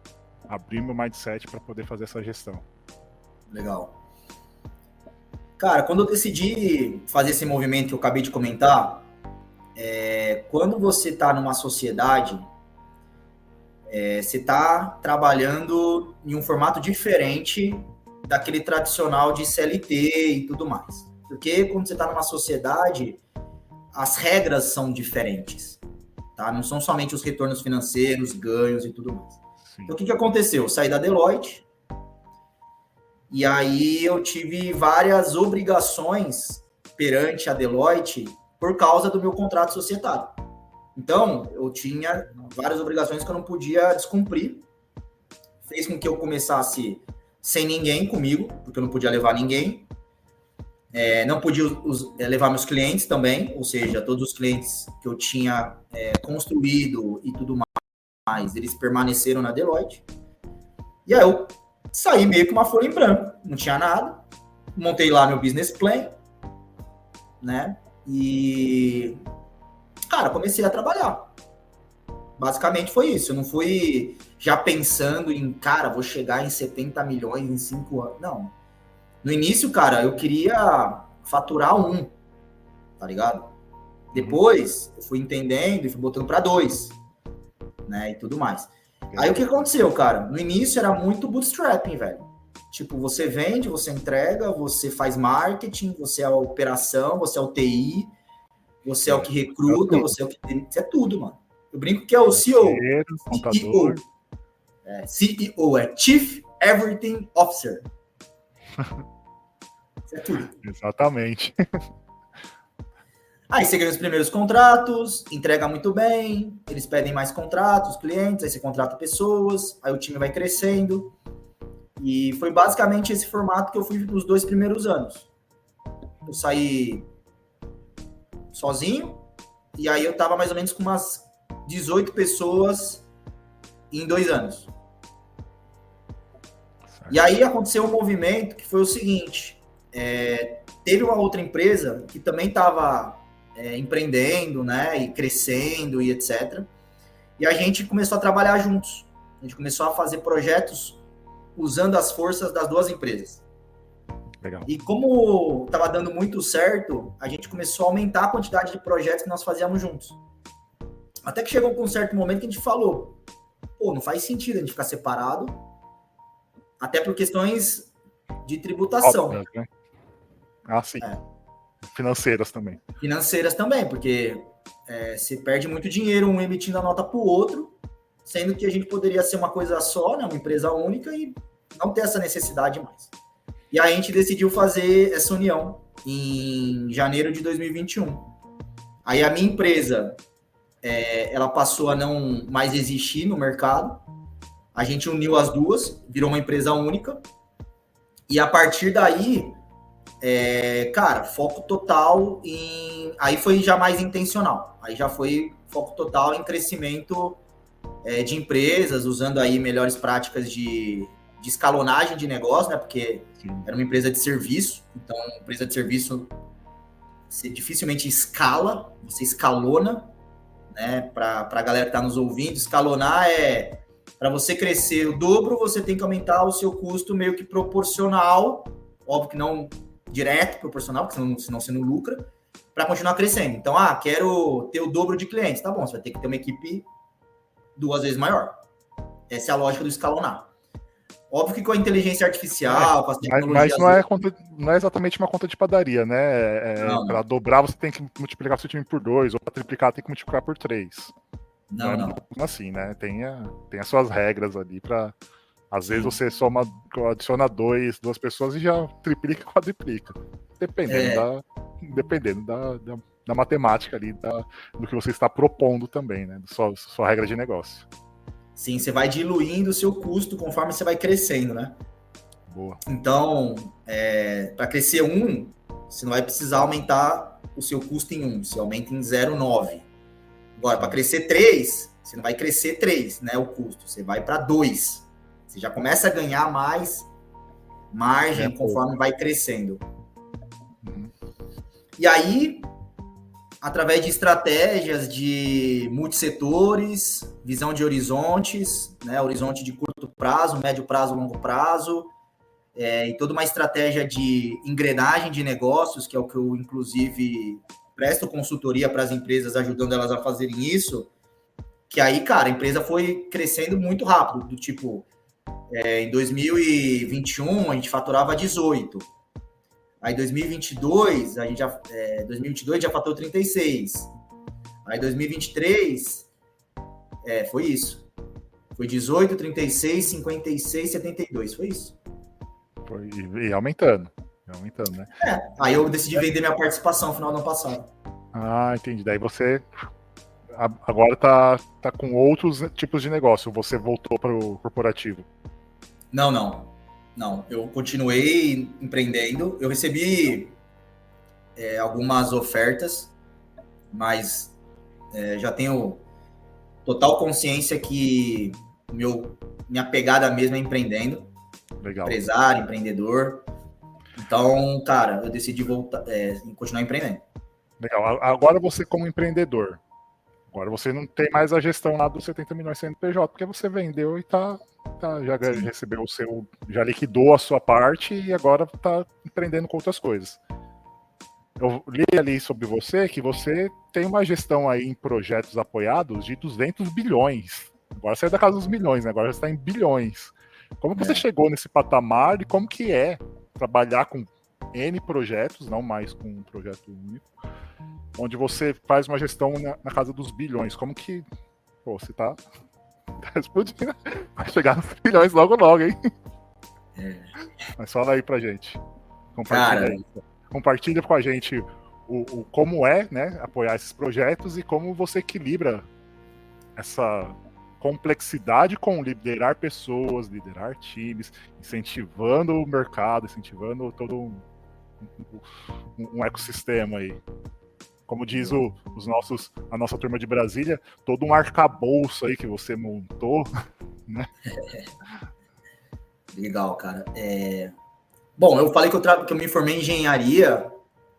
abrir meu mindset para poder fazer essa gestão? Legal. Cara, quando eu decidi fazer esse movimento que eu acabei de comentar, quando você está numa sociedade, você está trabalhando em um formato diferente daquele tradicional de CLT e tudo mais. Porque quando você está numa sociedade, as regras são diferentes. Tá? Não são somente os retornos financeiros, ganhos e tudo mais. Sim. Então, o que aconteceu? Eu saí da Deloitte, e aí eu tive várias obrigações perante a Deloitte por causa do meu contrato societário. Então, eu tinha várias obrigações que eu não podia descumprir. Fez com que eu começasse sem ninguém comigo, porque eu não podia levar ninguém. Não podia levar meus clientes também, ou seja, todos os clientes que eu tinha construído e tudo mais, eles permaneceram na Deloitte. E aí eu saí meio que uma folha em branco, não tinha nada. Montei lá meu business plan, né? E, cara, comecei a trabalhar. Basicamente foi isso. Eu não fui já pensando em, cara, vou chegar em 70 milhões em 5 anos. Não. No início, cara, eu queria faturar 1, tá ligado? Depois, eu fui entendendo e fui botando para 2, né? E tudo mais. Aí o que aconteceu, cara? No início era muito bootstrapping, velho. Tipo, você vende, você entrega, você faz marketing, você é a operação, você é o TI, você é o que recruta, você é o que... Você é tudo, mano. Eu brinco que é o CEO. Contador. CEO é Chief Everything Officer. Isso é tudo. Exatamente. Aí você ganha os primeiros contratos, entrega muito bem, eles pedem mais contratos, clientes, aí você contrata pessoas, aí o time vai crescendo. E foi basicamente esse formato que eu fui nos 2 primeiros anos. Eu saí sozinho, e aí eu tava mais ou menos com umas 18 pessoas em 2 anos. E aí aconteceu um movimento que foi o seguinte, teve uma outra empresa que também estava empreendendo, né, e crescendo e etc. E a gente começou a trabalhar juntos. A gente começou a fazer projetos usando as forças das 2 empresas. Legal. E como estava dando muito certo, a gente começou a aumentar a quantidade de projetos que nós fazíamos juntos. Até que chegou com um certo momento que a gente falou, pô, não faz sentido a gente ficar separado, até por questões de tributação. Óbvio, né? Ah, sim. Financeiras também. Financeiras também, porque se perde muito dinheiro um emitindo a nota para o outro, sendo que a gente poderia ser uma coisa só, né, uma empresa única e não ter essa necessidade mais. E aí a gente decidiu fazer essa união em janeiro de 2021. Aí a minha empresa, ela passou a não mais existir no mercado. A gente uniu as duas, virou uma empresa única. E a partir daí, cara, foco total em... Aí foi já mais intencional. Aí já foi foco total em crescimento de empresas, usando aí melhores práticas de escalonagem de negócio, né? Porque era uma empresa de serviço. Então, empresa de serviço, você dificilmente escala, você escalona, né? Para a galera que está nos ouvindo, escalonar para você crescer o dobro, você tem que aumentar o seu custo meio que proporcional, óbvio que não direto proporcional, porque senão você não lucra, para continuar crescendo. Então, quero ter o dobro de clientes. Tá bom, você vai ter que ter uma equipe 2 vezes maior. Essa é a lógica do escalonar. Óbvio que com a inteligência artificial, com as tecnologias... Mas não é exatamente uma conta de padaria, né? Para dobrar, você tem que multiplicar o seu time por 2, ou para triplicar, tem que multiplicar por 3. Não. Assim, né? Tem as suas regras ali para... Às vezes você adiciona duas pessoas e já triplica, quadriplica. Dependendo da matemática ali, do que você está propondo também, né? Sua regra de negócio. Sim, você vai diluindo o seu custo conforme você vai crescendo, né? Boa. Então, para crescer 1, você não vai precisar aumentar o seu custo em 1, você aumenta em 0,9. Agora, para crescer 3, você não vai crescer 3, né? O custo, você vai para 2. Você já começa a ganhar mais margem conforme vai crescendo. E aí, através de estratégias de multissetores, visão de horizontes, né, horizonte de curto prazo, médio prazo, longo prazo, e toda uma estratégia de engrenagem de negócios, que é o que eu, inclusive, presto consultoria para as empresas, ajudando elas a fazerem isso, que aí, cara, a empresa foi crescendo muito rápido, do tipo, em 2021 a gente faturava 18, aí 2022 a gente já 2022 já faturou 36, aí 2023 foi isso, foi 18, 36, 56, 72, foi isso. Foi, e aumentando, né? Aí eu decidi vender minha participação no final do ano passado. Entendi. Daí você agora tá com outros tipos de negócio, você voltou para o corporativo. Não. Eu continuei empreendendo. Eu recebi algumas ofertas, mas já tenho total consciência que minha pegada mesmo é empreendendo. Legal. Empresário, empreendedor. Então, cara, eu decidi voltar, continuar empreendendo. Legal. Agora você como empreendedor, agora você não tem mais a gestão lá dos 70 milhões CNPJ, porque você vendeu e já recebeu já liquidou a sua parte e agora está empreendendo com outras coisas. Eu li ali sobre você que você tem uma gestão aí em projetos apoiados de 200 bilhões. Agora saiu da casa dos milhões, né? Agora já está em bilhões. Como que você chegou nesse patamar e como que é trabalhar com N projetos, não mais com um projeto único, onde você faz uma gestão na casa dos bilhões? Como que você tá explodindo? Vai chegar nos bilhões logo, hein? Mas fala aí pra gente. Compartilha com a gente o como é, né, apoiar esses projetos e como você equilibra complexidade com liderar pessoas, liderar times, incentivando o mercado, incentivando todo um ecossistema aí. Como diz a nossa turma de Brasília, todo um arcabouço aí que você montou, né? Legal, cara. Bom, eu falei que eu me formei em engenharia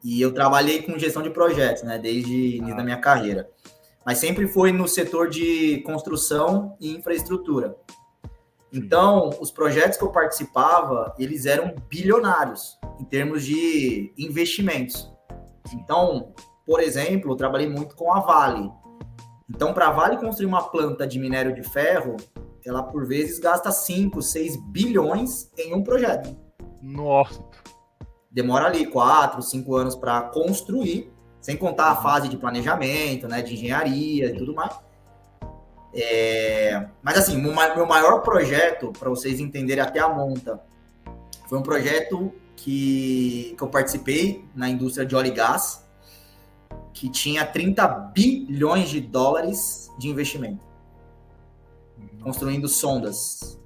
e eu trabalhei com gestão de projetos, né, desde o início da minha carreira. Mas sempre foi no setor de construção e infraestrutura. Então, os projetos que eu participava, eles eram bilionários em termos de investimentos. Então, por exemplo, eu trabalhei muito com a Vale. Então, para a Vale construir uma planta de minério de ferro, ela, por vezes, gasta 5, 6 bilhões em um projeto. Nossa! Demora ali 4, 5 anos para construir, sem contar a fase de planejamento, né, de engenharia e tudo mais. Mas, assim, meu maior projeto, para vocês entenderem até a monta, foi um projeto que eu participei na indústria de óleo e gás, que tinha 30 bilhões de dólares de investimento, construindo sondas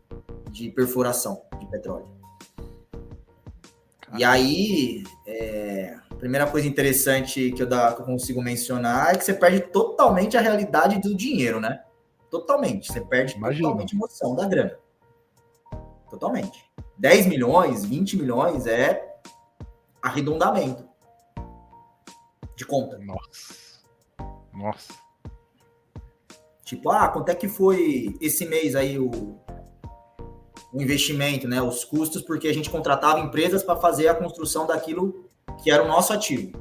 de perfuração de petróleo. E aí, a primeira coisa interessante que eu consigo mencionar é que você perde totalmente a realidade do dinheiro, né? Totalmente. Você perde totalmente a noção da grana. Totalmente. 10 milhões, 20 milhões é arredondamento de conta. Nossa. Tipo, quanto é que foi esse mês aí o investimento, né? Os custos, porque a gente contratava empresas para fazer a construção daquilo que era o nosso ativo.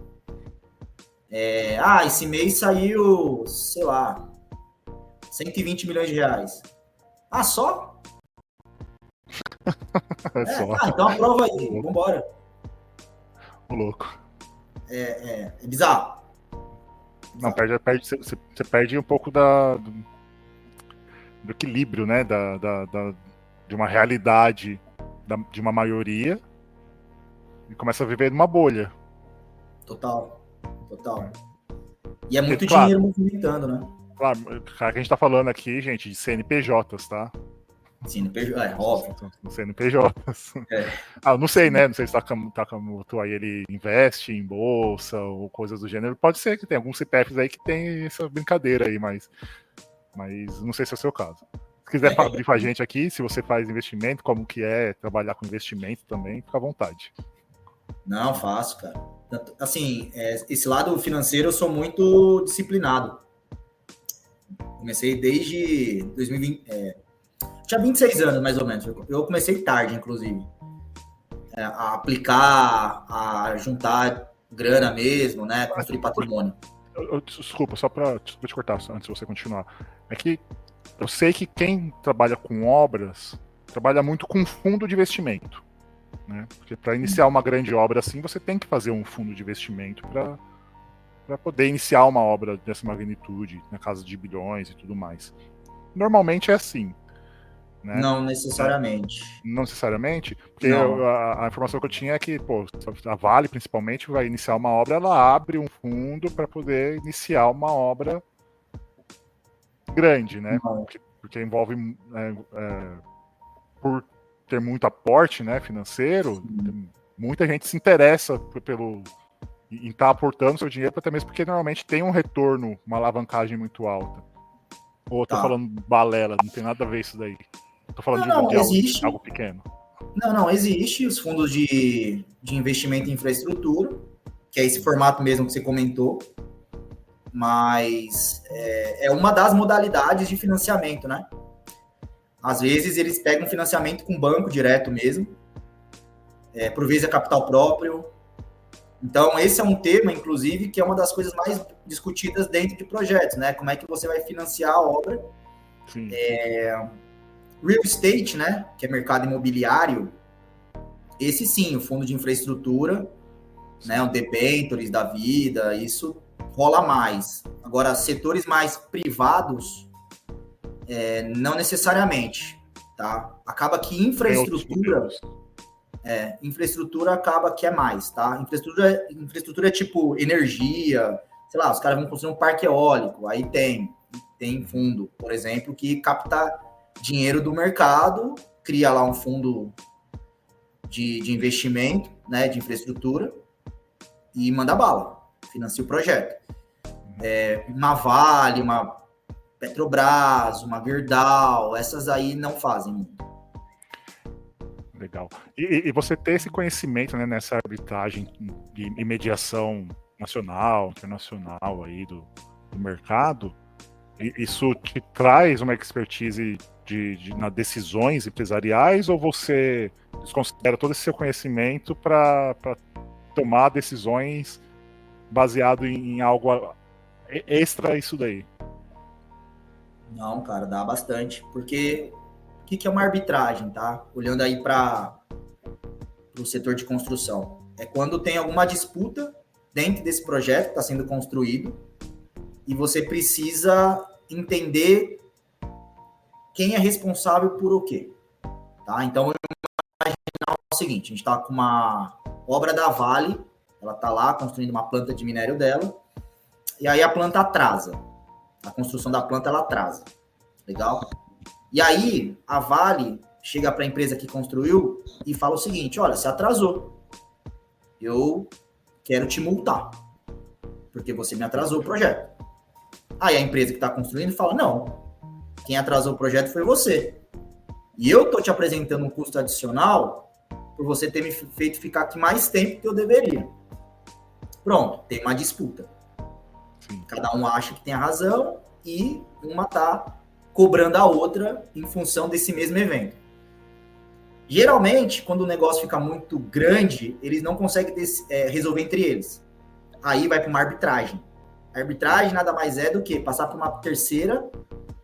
Esse mês saiu, sei lá, 120 milhões de reais. Só? Só. Então aprova aí, vambora. O louco. É bizarro. Não, você perde um pouco do equilíbrio, né? De uma realidade de uma maioria e começa a viver numa bolha. Total. E é muito dinheiro movimentando, né? Claro, cara, que a gente tá falando aqui, gente, de CNPJs, tá? CNPJ, óbvio. CNPJs. Eu não sei, né? Não sei se Takamoto aí ele investe em bolsa ou coisas do gênero. Pode ser que tenha alguns CPFs aí que tem essa brincadeira aí, mas não sei se é o seu caso. Se quiser abrir com a gente aqui, se você faz investimento, como que é trabalhar com investimento também, fica à vontade. Não, faço, cara. Assim, esse lado financeiro eu sou muito disciplinado. Comecei desde 2020. Tinha 26 anos, mais ou menos. Eu comecei tarde, inclusive. A aplicar, a juntar grana mesmo, né? Construir patrimônio. Desculpa, só para te cortar antes de você continuar. É que eu sei que quem trabalha com obras trabalha muito com fundo de investimento, né? Porque para iniciar uma grande obra assim, você tem que fazer um fundo de investimento para poder iniciar uma obra dessa magnitude, na casa de bilhões e tudo mais. Normalmente é assim. Né? Não necessariamente. Não necessariamente? Porque a informação que eu tinha é que, a Vale, principalmente, vai iniciar uma obra, ela abre um fundo para poder iniciar uma obra grande, né? Porque envolve, por ter muito aporte, né, financeiro, muita gente se interessa em estar aportando seu dinheiro, até mesmo porque normalmente tem um retorno, uma alavancagem muito alta. Ou eu tô falando balela, não tem nada a ver isso daí. Tô falando de algo pequeno. Não, existe os fundos de investimento em infraestrutura, que é esse formato mesmo que você comentou, mas é uma das modalidades de financiamento, né? Às vezes eles pegam financiamento com banco direto mesmo, por vezes é capital próprio. Então esse é um tema, inclusive, que é uma das coisas mais discutidas dentro de projetos, né? Como é que você vai financiar a obra. Sim. Real estate, né, que é mercado imobiliário, esse sim, o fundo de infraestrutura, né, o debentures da vida, isso rola mais. Agora, setores mais privados, não necessariamente, tá? Acaba que infraestrutura acaba que é mais, tá? Infraestrutura é tipo energia, sei lá, os caras vão construir um parque eólico, aí tem Tem fundo, por exemplo, que capta dinheiro do mercado, cria lá um fundo de investimento, né, de infraestrutura e manda bala, financia o projeto. Uma Vale, uma Petrobras, uma Gerdau, essas aí não fazem muito. Legal. E você ter esse conhecimento, né, nessa arbitragem e mediação nacional, internacional aí do mercado, isso te traz uma expertise nas decisões empresariais, ou você desconsidera todo esse seu conhecimento para tomar decisões baseado em algo extra isso daí? Não, cara, dá bastante, porque o que é uma arbitragem, tá? Olhando aí para o setor de construção. É quando tem alguma disputa dentro desse projeto que está sendo construído e você precisa entender quem é responsável por o quê, tá? Então, vamos imaginar o seguinte, a gente está com uma obra da Vale, ela está lá construindo uma planta de minério dela, e aí a planta atrasa. A construção da planta, ela atrasa. Legal? E aí, a Vale chega para a empresa que construiu e fala o seguinte, olha, você atrasou. Eu quero te multar, porque você me atrasou o projeto. Aí a empresa que está construindo fala, não, quem atrasou o projeto foi você. E eu tô te apresentando um custo adicional por você ter me feito ficar aqui mais tempo que eu deveria. Pronto, tem uma disputa. Sim. Cada um acha que tem a razão e uma tá cobrando a outra em função desse mesmo evento. Geralmente, quando o negócio fica muito grande, eles não conseguem resolver entre eles. Aí vai para uma arbitragem. A arbitragem nada mais é do que passar para uma terceira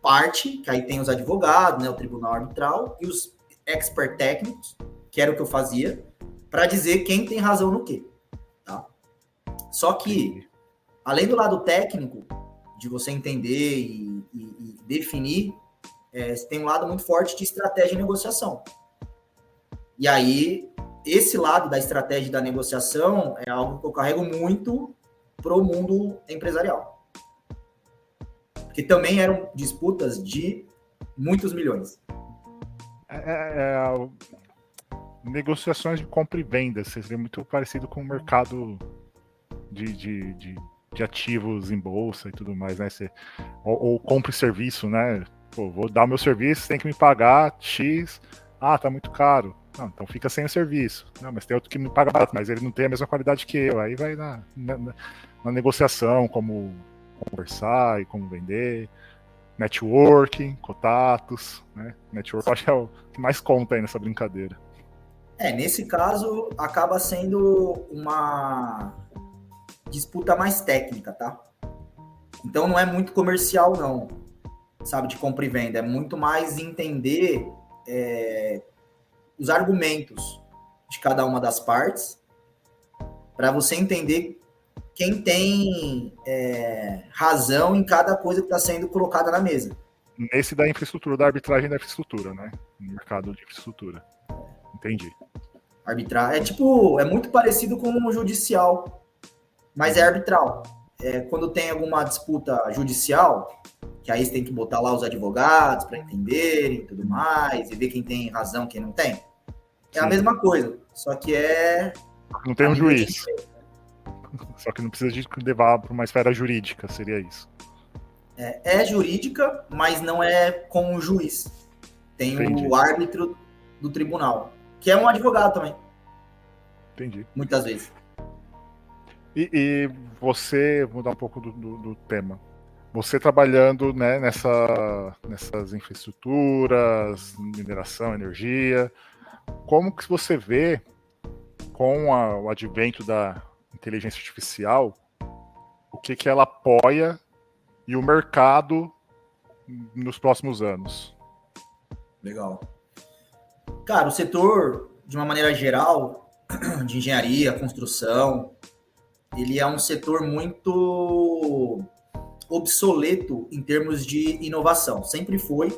parte, que aí tem os advogados, né, o tribunal arbitral, e os expert técnicos, que era o que eu fazia, para dizer quem tem razão no quê. Tá? Só que, além do lado técnico, de você entender e definir, você tem um lado muito forte de estratégia e negociação. E aí, esse lado da estratégia e da negociação é algo que eu carrego muito pro mundo empresarial. Porque também eram disputas de muitos milhões. Negociações de compra e venda seria muito parecido com o mercado de ativos em bolsa e tudo mais, né? Ou compra e serviço, né? Pô, vou dar o meu serviço, tem que me pagar X. Ah, tá muito caro. Não, então fica sem o serviço. Não, mas tem outro que me paga barato, mas ele não tem a mesma qualidade que eu. Aí vai na negociação, como conversar e como vender. Networking, contatos, né? Networking acho que é o que mais conta aí nessa brincadeira. Nesse caso, acaba sendo uma disputa mais técnica, tá? Então não é muito comercial, não, sabe, de compra e venda. É muito mais entender os argumentos de cada uma das partes para você entender quem tem razão em cada coisa que está sendo colocada na mesa. Nesse da infraestrutura, da arbitragem da infraestrutura, né? No mercado de infraestrutura. Entendi. Arbitrar é muito parecido com o judicial, mas é arbitral. Quando tem alguma disputa judicial, que aí você tem que botar lá os advogados para entenderem e tudo mais, e ver quem tem razão, quem não tem. É a mesma coisa, só que não tem um juiz. Só que não precisa de levar para uma esfera jurídica, seria isso. É jurídica, mas não é com o juiz. Tem Entendi. O árbitro do tribunal, que é um advogado também. Entendi. Muitas vezes. E você, vou mudar um pouco do tema. Você trabalhando, né, nessas infraestruturas, mineração, energia, como que você vê, com o advento da inteligência artificial, o que ela apoia e o mercado nos próximos anos? Legal. Cara, o setor, de uma maneira geral, de engenharia, construção, ele é um setor muito obsoleto em termos de inovação. Sempre foi.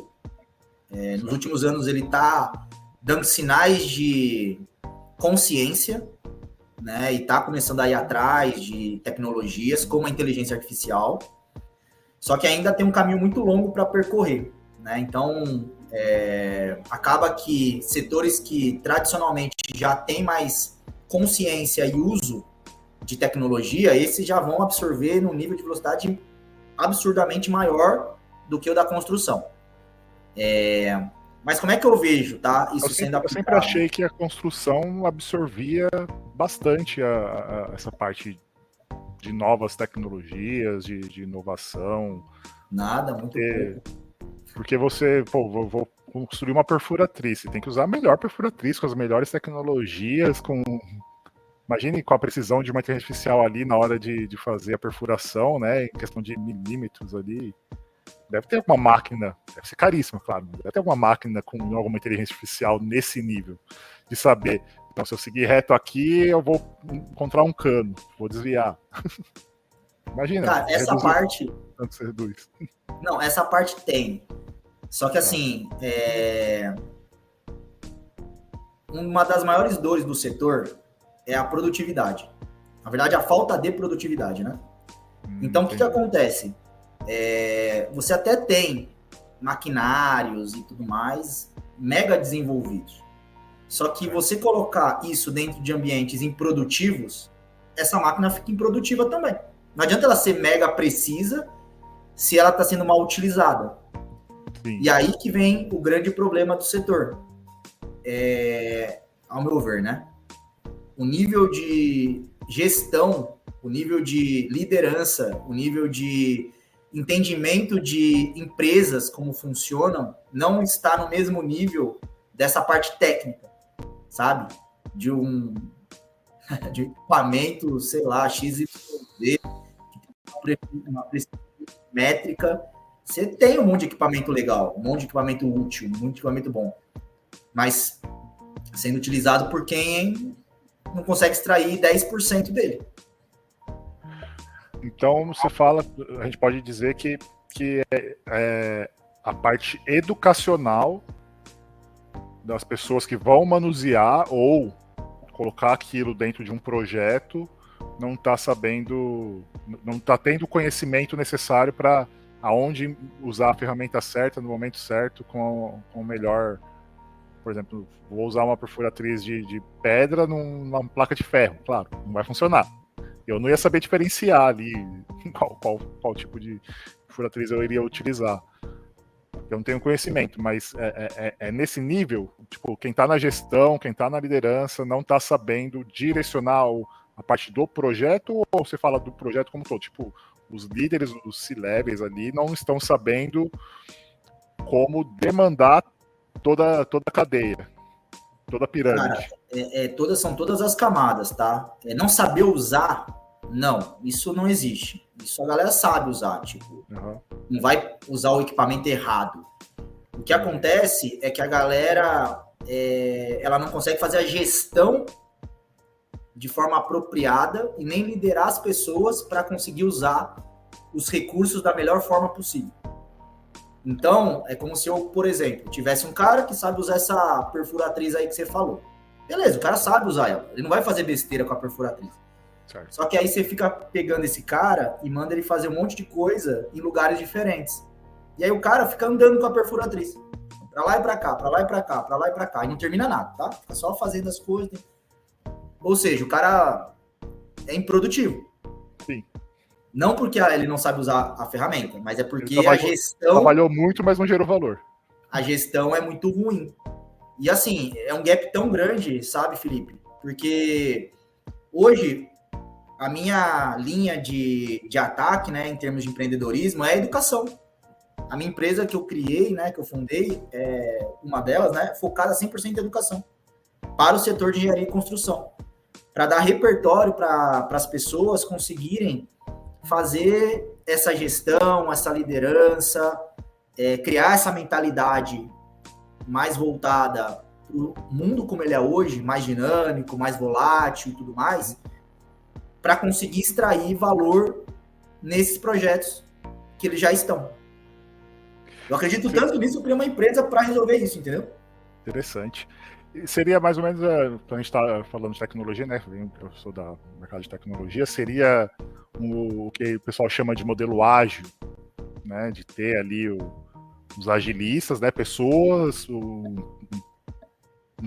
Nos últimos anos ele está dando sinais de consciência, né? E está começando a ir atrás de tecnologias como a inteligência artificial. Só que ainda tem um caminho muito longo para percorrer, né? Então, acaba que setores que tradicionalmente já têm mais consciência e uso de tecnologia, esses já vão absorver num nível de velocidade absurdamente maior do que o da construção. Mas como é que eu vejo, tá? Isso sendo aplicado? Eu sempre achei que a construção absorvia bastante essa parte de novas tecnologias, de inovação. Nada, muito pouco. Porque você, vou construir uma perfuratriz, você tem que usar a melhor perfuratriz, com as melhores tecnologias, imagine com a precisão de uma inteligência artificial ali na hora de fazer a perfuração, né, em questão de milímetros ali. Deve ter alguma máquina, deve ser caríssima, claro, deve ter alguma máquina com alguma inteligência artificial nesse nível, de saber, então se eu seguir reto aqui, eu vou encontrar um cano, vou desviar. Imagina. Cara, essa parte... Tanto você reduz. Não, essa parte tem. Só que assim, uma das maiores dores do setor é a produtividade. Na verdade, a falta de produtividade, né? Então, o que acontece? Você até tem maquinários e tudo mais mega desenvolvidos. Só que você colocar isso dentro de ambientes improdutivos, essa máquina fica improdutiva também. Não adianta ela ser mega precisa se ela está sendo mal utilizada. Sim. E aí que vem o grande problema do setor. Ao meu ver, né? O nível de gestão, o nível de liderança, o nível de entendimento de empresas, como funcionam, não está no mesmo nível dessa parte técnica, sabe? De equipamento, sei lá, XYZ, que tem uma precisão métrica. Você tem um monte de equipamento legal, um monte de equipamento útil, um monte de equipamento bom, mas sendo utilizado por quem não consegue extrair 10% dele. Então, você fala, a gente pode dizer que a parte educacional das pessoas que vão manusear ou colocar aquilo dentro de um projeto não está sabendo, não está tendo o conhecimento necessário para aonde usar a ferramenta certa no momento certo com o melhor. Por exemplo, vou usar uma perfuratriz de pedra numa placa de ferro, claro, não vai funcionar. Eu não ia saber diferenciar ali qual tipo de perfuratriz eu iria utilizar. Eu não tenho conhecimento, mas é nesse nível, tipo, quem está na gestão, quem está na liderança, não está sabendo direcionar a parte do projeto, ou você fala do projeto como todo? Tipo, os líderes, os C-levels ali, não estão sabendo como demandar toda a cadeia, toda a pirâmide. Cara, são todas as camadas, tá? Não saber usar, não, isso não existe. Isso a galera sabe usar, tipo, não vai usar o equipamento errado. O que acontece é que a galera, ela não consegue fazer a gestão de forma apropriada e nem liderar as pessoas para conseguir usar os recursos da melhor forma possível. Então, é como se eu, por exemplo, tivesse um cara que sabe usar essa perfuratriz aí que você falou. Beleza, o cara sabe usar ela. Ele não vai fazer besteira com a perfuratriz. Certo. Só que aí você fica pegando esse cara e manda ele fazer um monte de coisa em lugares diferentes. E aí o cara fica andando com a perfuratriz. Pra lá e pra cá, pra lá e pra cá, pra lá e pra cá. E não termina nada, tá? Fica só fazendo as coisas. Ou seja, o cara é improdutivo. Sim. Não porque ele não sabe usar a ferramenta, mas é porque a gestão... Trabalhou muito, mas não gerou valor. A gestão é muito ruim. E assim, é um gap tão grande, sabe, Felipe? Porque hoje a minha linha de ataque, né, em termos de empreendedorismo, é a educação. A minha empresa que eu criei, né, que eu fundei, uma delas, né, focada 100% em educação para o setor de engenharia e construção, para dar repertório para as pessoas conseguirem fazer essa gestão, essa liderança, criar essa mentalidade mais voltada para o mundo como ele é hoje, mais dinâmico, mais volátil e tudo mais, para conseguir extrair valor nesses projetos que eles já estão. Eu acredito tanto nisso, eu criei uma empresa para resolver isso, entendeu? Interessante. Seria mais ou menos, a gente está falando de tecnologia, né? Eu sou da mercado de tecnologia, seria o que o pessoal chama de modelo ágil, né, de ter ali os agilistas, né, pessoas, um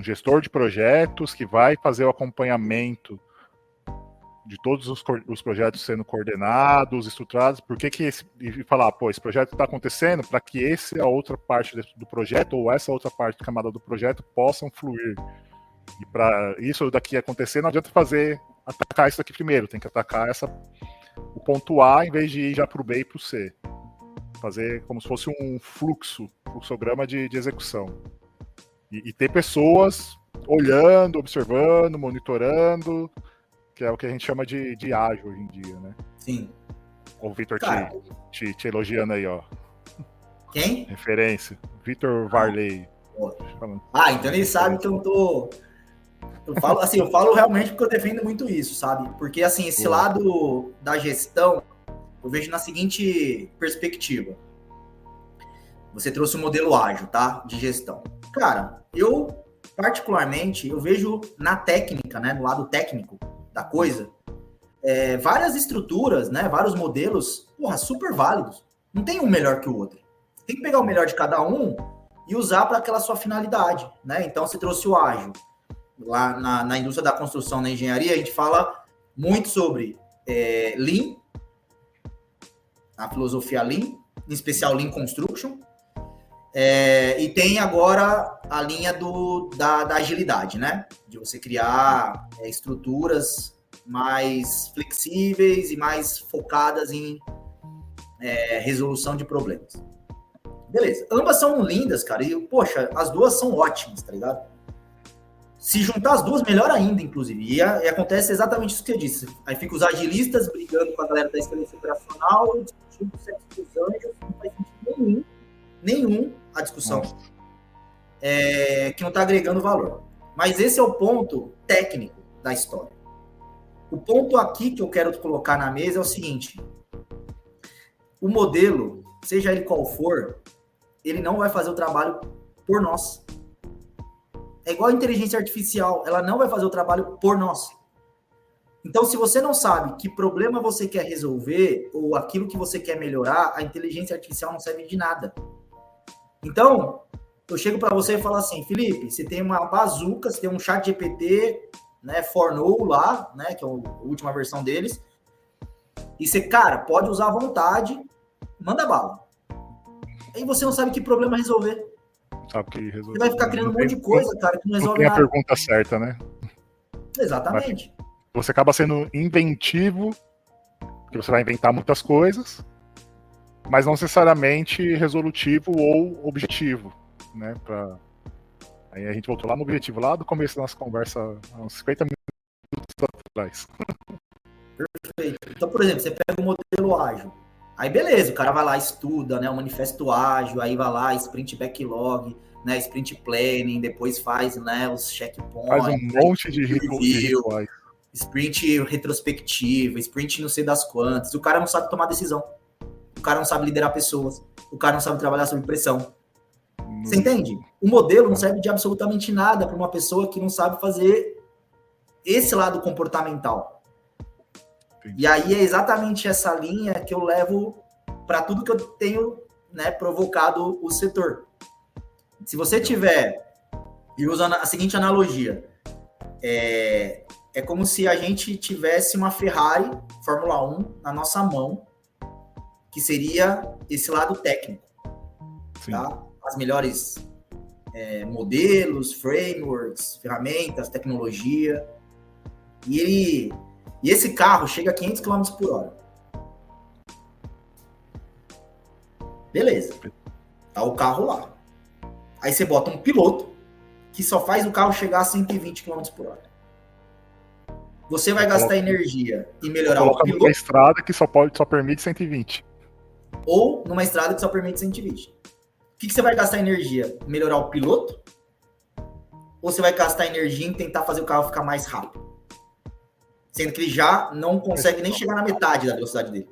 gestor de projetos que vai fazer o acompanhamento de todos os projetos sendo coordenados, estruturados, e falar, pô, esse projeto está acontecendo para que a outra parte do projeto ou essa outra parte da camada do projeto possam fluir. E para isso daqui acontecer, não adianta atacar isso aqui primeiro, tem que atacar o ponto A em vez de ir já para o B e para o C. Fazer como se fosse um fluxograma de execução. E ter pessoas olhando, observando, monitorando, que é o que a gente chama de ágil hoje em dia, né? Sim. O Vitor te elogiando aí, ó. Quem? Referência. Vitor Varley. Então ele sabe que eu falo realmente porque eu defendo muito isso, sabe? Porque, assim, esse lado da gestão, eu vejo na seguinte perspectiva. Você trouxe um modelo ágil, tá? De gestão. Cara, particularmente, eu vejo na técnica, né? No lado técnico da coisa, várias estruturas, né? Vários modelos, super válidos. Não tem um melhor que o outro. Tem que pegar o melhor de cada um e usar para aquela sua finalidade, né? Então, você trouxe o ágil. Lá na indústria da construção, na engenharia, a gente fala muito sobre Lean, a filosofia Lean, em especial Lean Construction, e tem agora a linha da agilidade, né? De você criar estruturas mais flexíveis e mais focadas em resolução de problemas. Beleza. Ambas são lindas, cara, e, poxa, as duas são ótimas, tá ligado? Se juntar as duas, melhor ainda, inclusive. E acontece exatamente isso que eu disse. Aí fica os agilistas brigando com a galera da excelência operacional, discutindo o sexo dos anjos, não faz sentido nenhum a discussão, que não está agregando valor. Mas esse é o ponto técnico da história. O ponto aqui que eu quero colocar na mesa é o seguinte: o modelo, seja ele qual for, ele não vai fazer o trabalho por nós. É igual a inteligência artificial, ela não vai fazer o trabalho por nós. Então, se você não sabe que problema você quer resolver ou aquilo que você quer melhorar, a inteligência artificial não serve de nada. Então, eu chego para você e falo assim, Felipe, você tem uma bazuca, você tem um chat GPT, né, Fornou lá, né, que é a última versão deles, e você, cara, pode usar à vontade, manda bala. Aí você não sabe que problema resolver. Sabe que resolver. Você vai ficar criando um monte de coisa, cara, que não resolve nada. Não tem a pergunta certa, né? Exatamente. Você acaba sendo inventivo, porque você vai inventar muitas coisas, mas não necessariamente resolutivo ou objetivo, né? Aí a gente voltou lá no objetivo, lá do começo da nossa conversa, há uns 50 minutos atrás. Perfeito. Então, por exemplo, você pega o modelo ágil. Aí, beleza, o cara vai lá, estuda, né, o manifesto ágil, aí vai lá, sprint backlog, né, sprint planning, depois faz, né, os checkpoints. Faz um monte de rituais. Sprint retrospectiva, sprint não sei das quantas. O cara não sabe tomar decisão. O cara não sabe liderar pessoas. O cara não sabe trabalhar sob pressão. Você entende? O modelo não serve de absolutamente nada para uma pessoa que não sabe fazer esse lado comportamental. E aí é exatamente essa linha que eu levo para tudo que eu tenho, né, provocado o setor. Se você tiver, e usa a seguinte analogia, é como se a gente tivesse uma Ferrari Fórmula 1 na nossa mão, que seria esse lado técnico. Tá? As melhores modelos, frameworks, ferramentas, tecnologia. E esse carro chega a 500 km por hora. Beleza. Tá o carro lá. Aí você bota um piloto que só faz o carro chegar a 120 km por hora. Você vai gastar energia e melhorar o piloto. Numa estrada que só permite 120. Ou numa estrada que só permite 120. O que você vai gastar energia? Melhorar o piloto? Ou você vai gastar energia em tentar fazer o carro ficar mais rápido? Sendo que ele já não consegue nem chegar na metade da velocidade dele.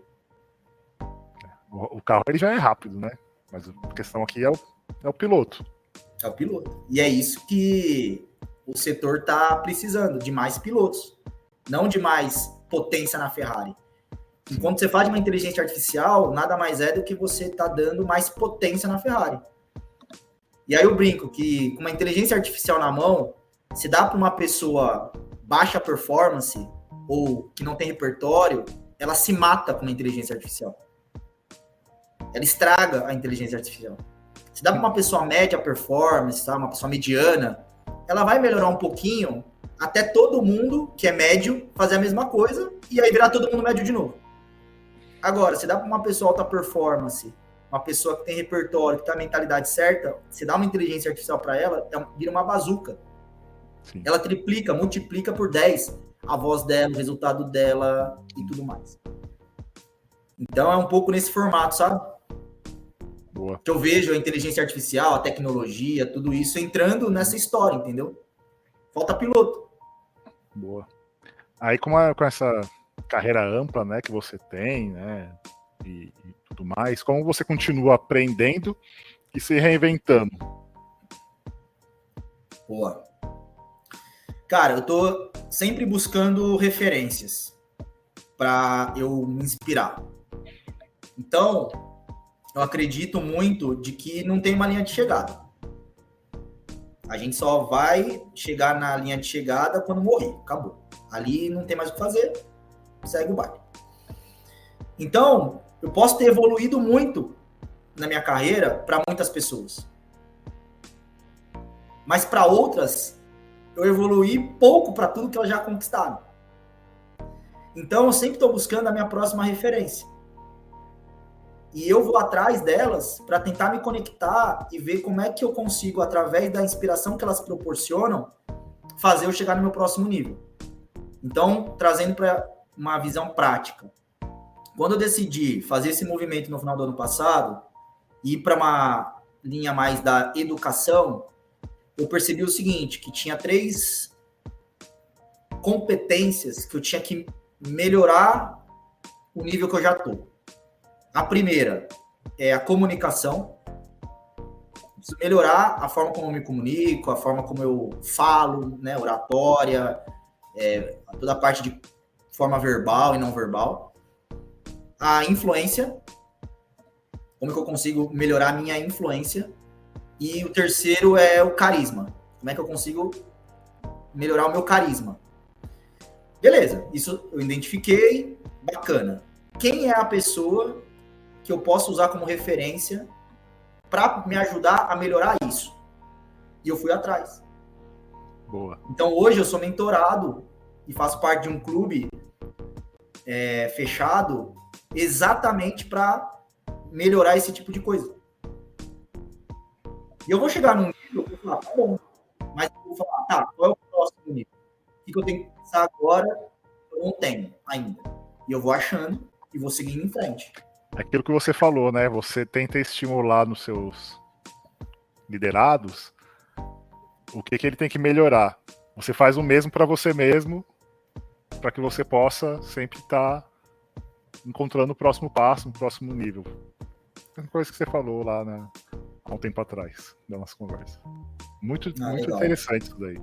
O carro ele já é rápido, né? Mas a questão aqui é o piloto. É o piloto. E é isso que o setor está precisando, de mais pilotos. Não de mais potência na Ferrari. Enquanto você faz de uma inteligência artificial, nada mais é do que você está dando mais potência na Ferrari. E aí eu brinco que com uma inteligência artificial na mão, se dá para uma pessoa baixa performance ou que não tem repertório, ela se mata com uma inteligência artificial. Ela estraga a inteligência artificial. Se dá para uma pessoa média performance, tá? Uma pessoa mediana, ela vai melhorar um pouquinho até todo mundo que é médio fazer a mesma coisa e aí virar todo mundo médio de novo. Agora, se dá para uma pessoa alta performance, uma pessoa que tem repertório, que tem a mentalidade certa, se dá uma inteligência artificial para ela, vira uma bazuca. Sim. Ela triplica, multiplica por 10 a voz dela, o resultado dela e tudo mais. Então é um pouco nesse formato, sabe? Boa. Que eu vejo a inteligência artificial, a tecnologia, tudo isso entrando nessa história, entendeu? Falta piloto. Boa. Aí com essa carreira ampla, né, que você tem, né, e tudo mais, como você continua aprendendo e se reinventando? Boa. Cara, eu tô sempre buscando referências para eu me inspirar. Então, eu acredito muito de que não tem uma linha de chegada. A gente só vai chegar na linha de chegada quando morrer. Acabou. Ali não tem mais o que fazer. Segue o baile. Então, eu posso ter evoluído muito na minha carreira para muitas pessoas. Mas para outras, eu evoluí pouco para tudo que elas já conquistaram. Então, eu sempre estou buscando a minha próxima referência. E eu vou atrás delas para tentar me conectar e ver como é que eu consigo, através da inspiração que elas proporcionam, fazer eu chegar no meu próximo nível. Então, trazendo para uma visão prática. Quando eu decidi fazer esse movimento no final do ano passado, e ir para uma linha mais da educação, eu percebi o seguinte, que tinha 3 competências que eu tinha que melhorar o nível que eu já estou. A primeira é a comunicação. Preciso melhorar a forma como eu me comunico, a forma como eu falo, né, oratória, toda a parte de forma verbal e não verbal. A influência, como que eu consigo melhorar a minha influência. E o terceiro é o carisma. Como é que eu consigo melhorar o meu carisma? Beleza, isso eu identifiquei, bacana. Quem é a pessoa que eu posso usar como referência para me ajudar a melhorar isso? E eu fui atrás. Boa. Então hoje eu sou mentorado e faço parte de um clube fechado exatamente para melhorar esse tipo de coisa. E eu vou chegar num nível que eu vou falar, tá bom, mas eu vou falar, tá, qual é o próximo nível? O que eu tenho que pensar agora? Eu não tenho ainda. E eu vou achando e vou seguindo em frente. Aquilo que você falou, né? Você tenta estimular nos seus liderados o que ele tem que melhorar. Você faz o mesmo para você mesmo, para que você possa sempre estar encontrando o próximo passo, o próximo nível. É uma coisa que você falou lá há um tempo atrás, da nossa conversa. Muito interessante isso daí.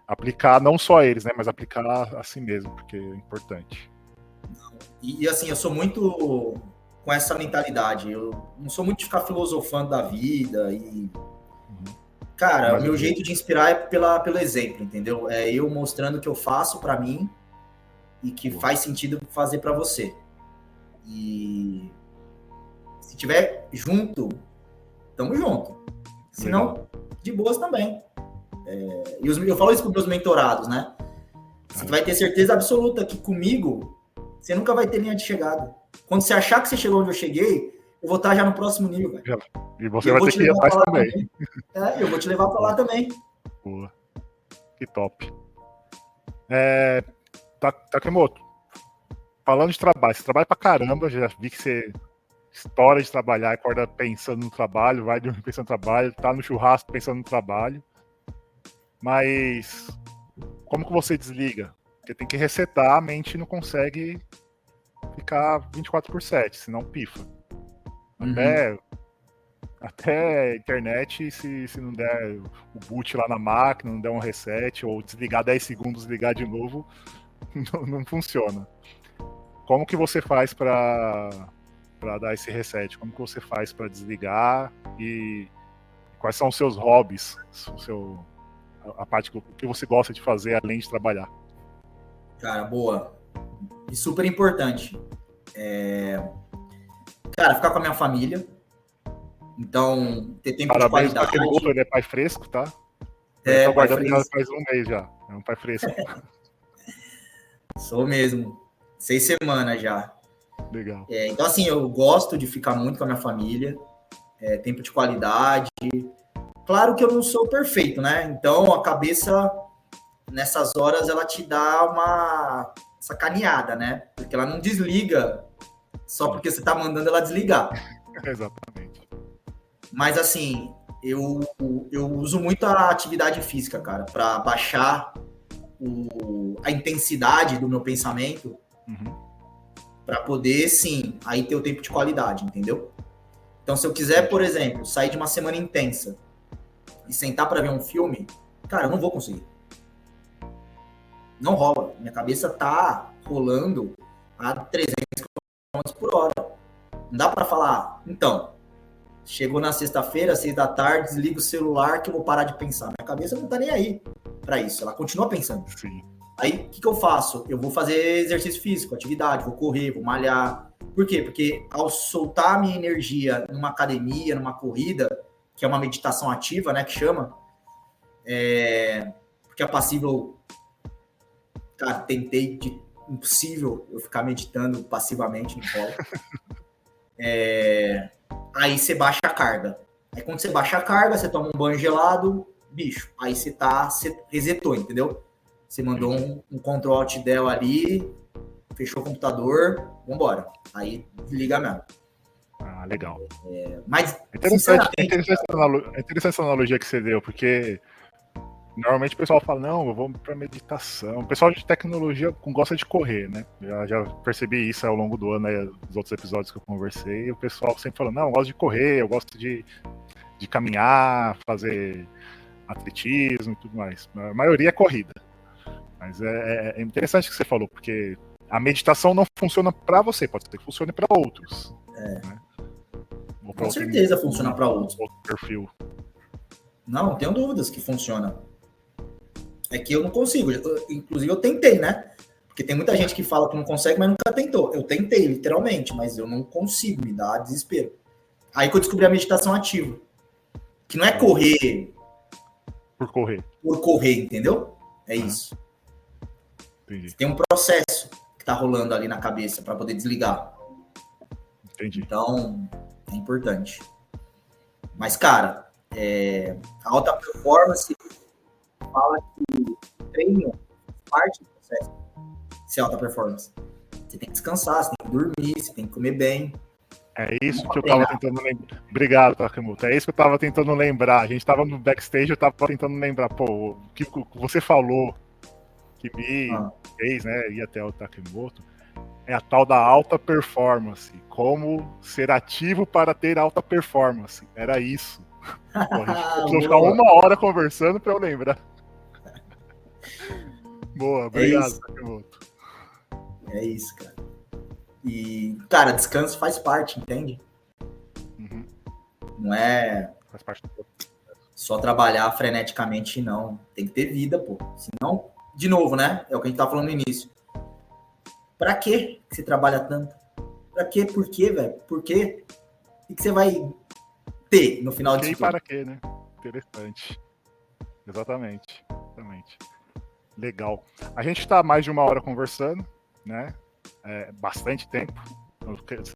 Aplicar não só eles, né? Mas aplicar a si mesmo, porque é importante. E assim, eu sou muito com essa mentalidade. Eu não sou muito de ficar filosofando da vida e... Cara, o meu jeito de inspirar é pelo exemplo, entendeu? É eu mostrando o que eu faço pra mim e que faz sentido fazer pra você. E se tiver junto, tamo junto. Se não, de boas também. E eu falo isso para os meus mentorados, né? Você vai ter certeza absoluta que comigo você nunca vai ter linha de chegada. Quando você achar que você chegou onde eu cheguei, eu vou estar já no próximo nível, velho. E você vai ter que ir atrás também. Eu vou te levar para lá também. Boa. Que top. Takemoto, falando de trabalho, você trabalha pra caramba, já vi que você estoura de trabalhar, acorda pensando no trabalho, vai dormir pensando no trabalho, tá no churrasco pensando no trabalho. Mas como que você desliga? Porque tem que resetar, a mente não consegue ficar 24/7, senão pifa. Até a internet, se não der o boot lá na máquina, não der um reset, ou desligar 10 segundos, ligar de novo, não funciona. como que você faz para dar esse reset? Como que você faz para desligar? E quais são os seus hobbies? A parte que você gosta de fazer além de trabalhar? Cara, boa. E super importante. Cara, ficar com a minha família. Então, ter tempo de Parabéns, qualidade. Takemoto, ele é pai fresco, tá? Eu tô Pai guardando já fresco. faz um mês já. É um pai fresco. Sou mesmo. 6 semanas já. Legal. Então, assim, eu gosto de ficar muito com a minha família. Tempo de qualidade. Claro que eu não sou perfeito, né? Então, a cabeça, nessas horas, ela te dá uma sacaneada, né? Porque ela não desliga só porque você tá mandando ela desligar. Exatamente. Mas, assim, eu uso muito a atividade física, cara, para baixar a intensidade do meu pensamento, para poder, sim, aí ter o tempo de qualidade, entendeu? Então, se eu quiser, por exemplo, sair de uma semana intensa e sentar para ver um filme, cara, eu não vou conseguir. Não rola. Minha cabeça tá rolando a 300 km por hora. Não dá para falar, então, chegou na sexta-feira, 6 da tarde, desliga o celular que eu vou parar de pensar. Minha cabeça não tá nem aí para isso, ela continua pensando. Sim. Aí, o que eu faço? Eu vou fazer exercício físico, atividade, vou correr, vou malhar. Por quê? Porque ao soltar a minha energia numa academia, numa corrida, que é uma meditação ativa, né, que chama, porque a passível, cara, tentei de impossível eu ficar meditando passivamente no colo. Aí você baixa a carga. Aí quando você baixa a carga, você toma um banho gelado, bicho, aí você resetou, entendeu? Você mandou um Ctrl Alt Del ali, fechou o computador, vambora. Aí desliga mesmo. Ah, legal. Mas, É interessante essa analogia que você deu, porque normalmente o pessoal fala, não, eu vou pra meditação. O pessoal de tecnologia gosta de correr, né? Já percebi isso ao longo do ano, aí, nos outros episódios que eu conversei, e o pessoal sempre falou, não, eu gosto de correr, eu gosto de caminhar, fazer atletismo e tudo mais. A maioria é corrida. Mas é interessante o que você falou, porque a meditação não funciona para você, pode ser que funcione para outros. Né? Com certeza funciona para outros. Outro perfil. Não tenho dúvidas que funciona. É que eu não consigo. Inclusive, eu tentei, né? Porque tem muita gente que fala que não consegue, mas nunca tentou. Eu tentei, literalmente, mas eu não consigo, me dá desespero. Aí que eu descobri a meditação ativa. Que não é correr por correr, entendeu? É isso. Entendi. Tem um processo que tá rolando ali na cabeça para poder desligar. Entendi. Então, é importante. Mas, cara, a alta performance fala que treino parte do processo de ser alta performance. Você tem que descansar, você tem que dormir, você tem que comer bem. É isso que eu tava tentando lembrar. Obrigado, Takemoto. É isso que eu tava tentando lembrar. A gente tava no backstage, eu tava tentando lembrar. Pô, o que você falou que me fez, né, ir até o Takemoto, é a tal da alta performance. Como ser ativo para ter alta performance. Era isso. Pô, a gente precisou ficar 1 hora conversando para eu lembrar. Boa, obrigado, Takemoto. É isso, cara. E, cara, descanso faz parte, entende? Não é faz parte do só trabalhar freneticamente, não. Tem que ter vida, pô. Senão, de novo, né? É o que a gente tá falando no início. Pra quê que você trabalha tanto? Pra quê? Por quê, velho? Por quê? O que você vai ter no final disso? E para quê, né? Interessante. Exatamente. Legal. A gente tá mais de 1 hora conversando, né? Bastante tempo.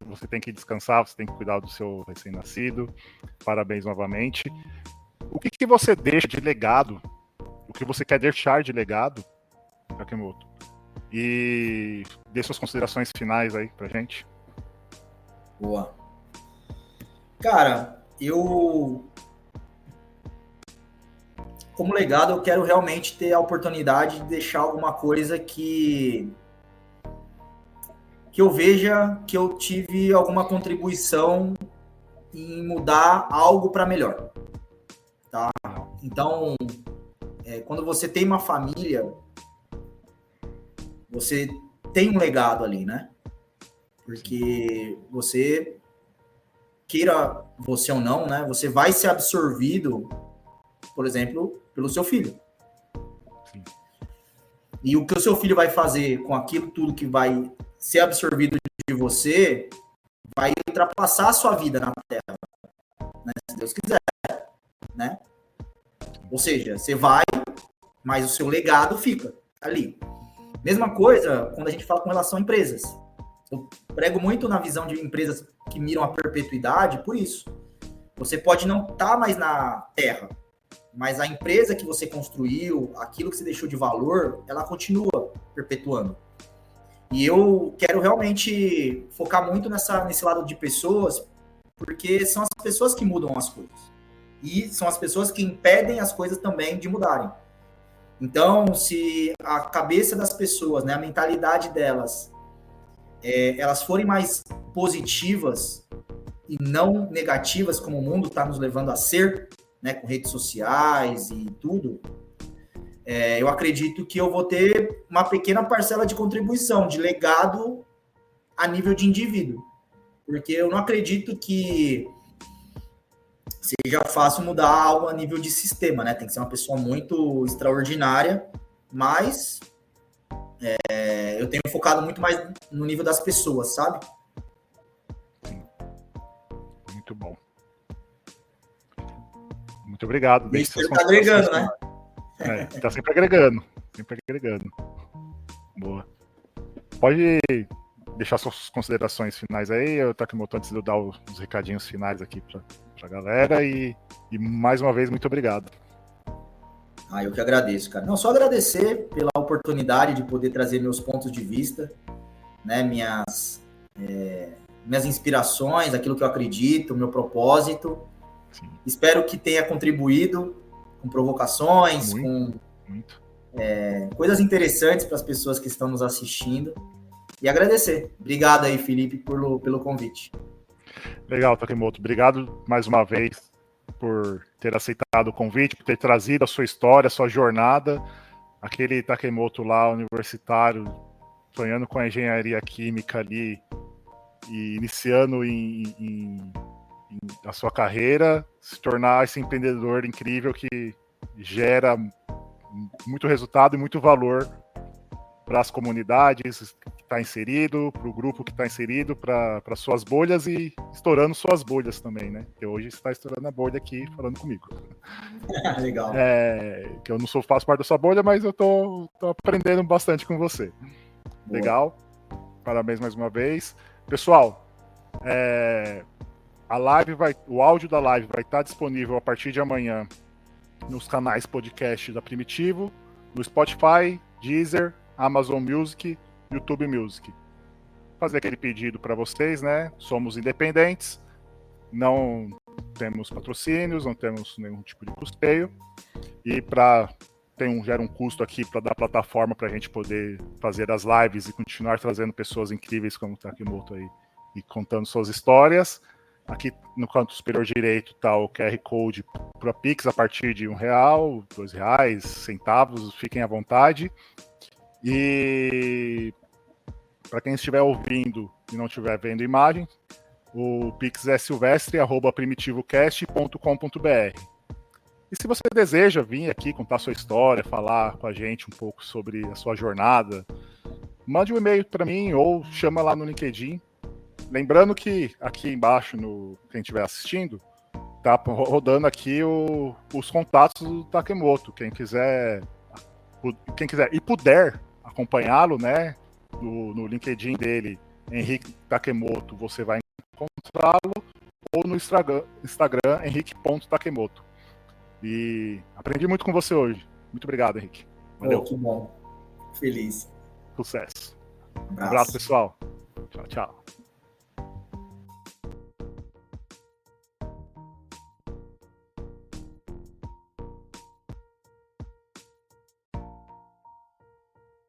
Você tem que descansar, você tem que cuidar do seu recém-nascido. Parabéns novamente. O que você deixa de legado? O que você quer deixar de legado, Takemoto? E dê suas considerações finais aí pra gente. Boa. Cara, como legado, eu quero realmente ter a oportunidade de deixar alguma coisa que eu veja que eu tive alguma contribuição em mudar algo para melhor. Tá? Então, quando você tem uma família, você tem um legado ali, né? Porque você, queira você ou não, né? Você vai ser absorvido, por exemplo, pelo seu filho. Sim. E o que o seu filho vai fazer com aquilo tudo que vai ser absorvido de você vai ultrapassar a sua vida na Terra, né? Se Deus quiser, né? Ou seja, você vai, mas o seu legado fica ali. Mesma coisa quando a gente fala com relação a empresas. Eu prego muito na visão de empresas que miram a perpetuidade por isso. Você pode não estar mais na Terra, mas a empresa que você construiu, aquilo que você deixou de valor, ela continua perpetuando. E eu quero realmente focar muito nesse lado de pessoas, porque são as pessoas que mudam as coisas. E são as pessoas que impedem as coisas também de mudarem. Então, se a cabeça das pessoas, né, a mentalidade delas, elas forem mais positivas e não negativas, como o mundo está nos levando a ser, né, com redes sociais e tudo, eu acredito que eu vou ter uma pequena parcela de contribuição, de legado a nível de indivíduo. Porque eu não acredito que seja fácil mudar algo a nível de sistema, né? Tem que ser uma pessoa muito extraordinária, mas eu tenho focado muito mais no nível das pessoas, sabe? Muito bom. Muito obrigado. Isso tá agregando, né? Tá sempre agregando. Sempre agregando. Boa. Pode deixar suas considerações finais aí, Takemoto, antes de eu dar os recadinhos finais aqui pra galera. E mais uma vez, muito obrigado. Eu que agradeço, cara. Não, só agradecer pela oportunidade de poder trazer meus pontos de vista, né, minhas inspirações, aquilo que eu acredito, meu propósito. Sim. Espero que tenha contribuído com provocações, muito. Coisas interessantes para as pessoas que estão nos assistindo. E agradecer. Obrigado aí, Felipe, pelo convite. Legal, Takemoto. Obrigado mais uma vez por ter aceitado o convite, por ter trazido a sua história, a sua jornada. Aquele Takemoto lá, universitário, sonhando com a engenharia química ali e iniciando a sua carreira, se tornar esse empreendedor incrível que gera muito resultado e muito valor para as comunidades que está inserido, para o grupo que está inserido, para suas bolhas e estourando suas bolhas também, né? Porque hoje você está estourando a bolha aqui falando comigo. Legal. Que eu não faço parte da sua bolha, mas eu tô aprendendo bastante com você. Boa. Legal. Parabéns mais uma vez. Pessoal, o áudio da live vai estar disponível a partir de amanhã nos canais podcast da Primitivo, no Spotify, Deezer, Amazon Music, YouTube Music. Fazer aquele pedido para vocês, né? Somos independentes, não temos patrocínios, não temos nenhum tipo de custeio e gera um custo aqui para dar plataforma para a gente poder fazer as lives e continuar trazendo pessoas incríveis como o Takemoto aí e contando suas histórias. Aqui no canto superior direito está o QR Code para Pix a partir de R$1, R$2, centavos, fiquem à vontade. E para quem estiver ouvindo e não estiver vendo imagem, o Pix é silvestre@primitivocast.com.br. E se você deseja vir aqui contar sua história, falar com a gente um pouco sobre a sua jornada, mande um e-mail para mim ou chama lá no LinkedIn. Lembrando que aqui embaixo, quem estiver assistindo, tá rodando aqui os contatos do Takemoto. Quem quiser e puder acompanhá-lo, né, no LinkedIn dele, Henrique Takemoto, você vai encontrá-lo, ou no Instagram henrique.takemoto. E aprendi muito com você hoje. Muito obrigado, Henrique. Valeu. Que bom. Feliz. Sucesso. Um abraço, pessoal. Tchau, tchau.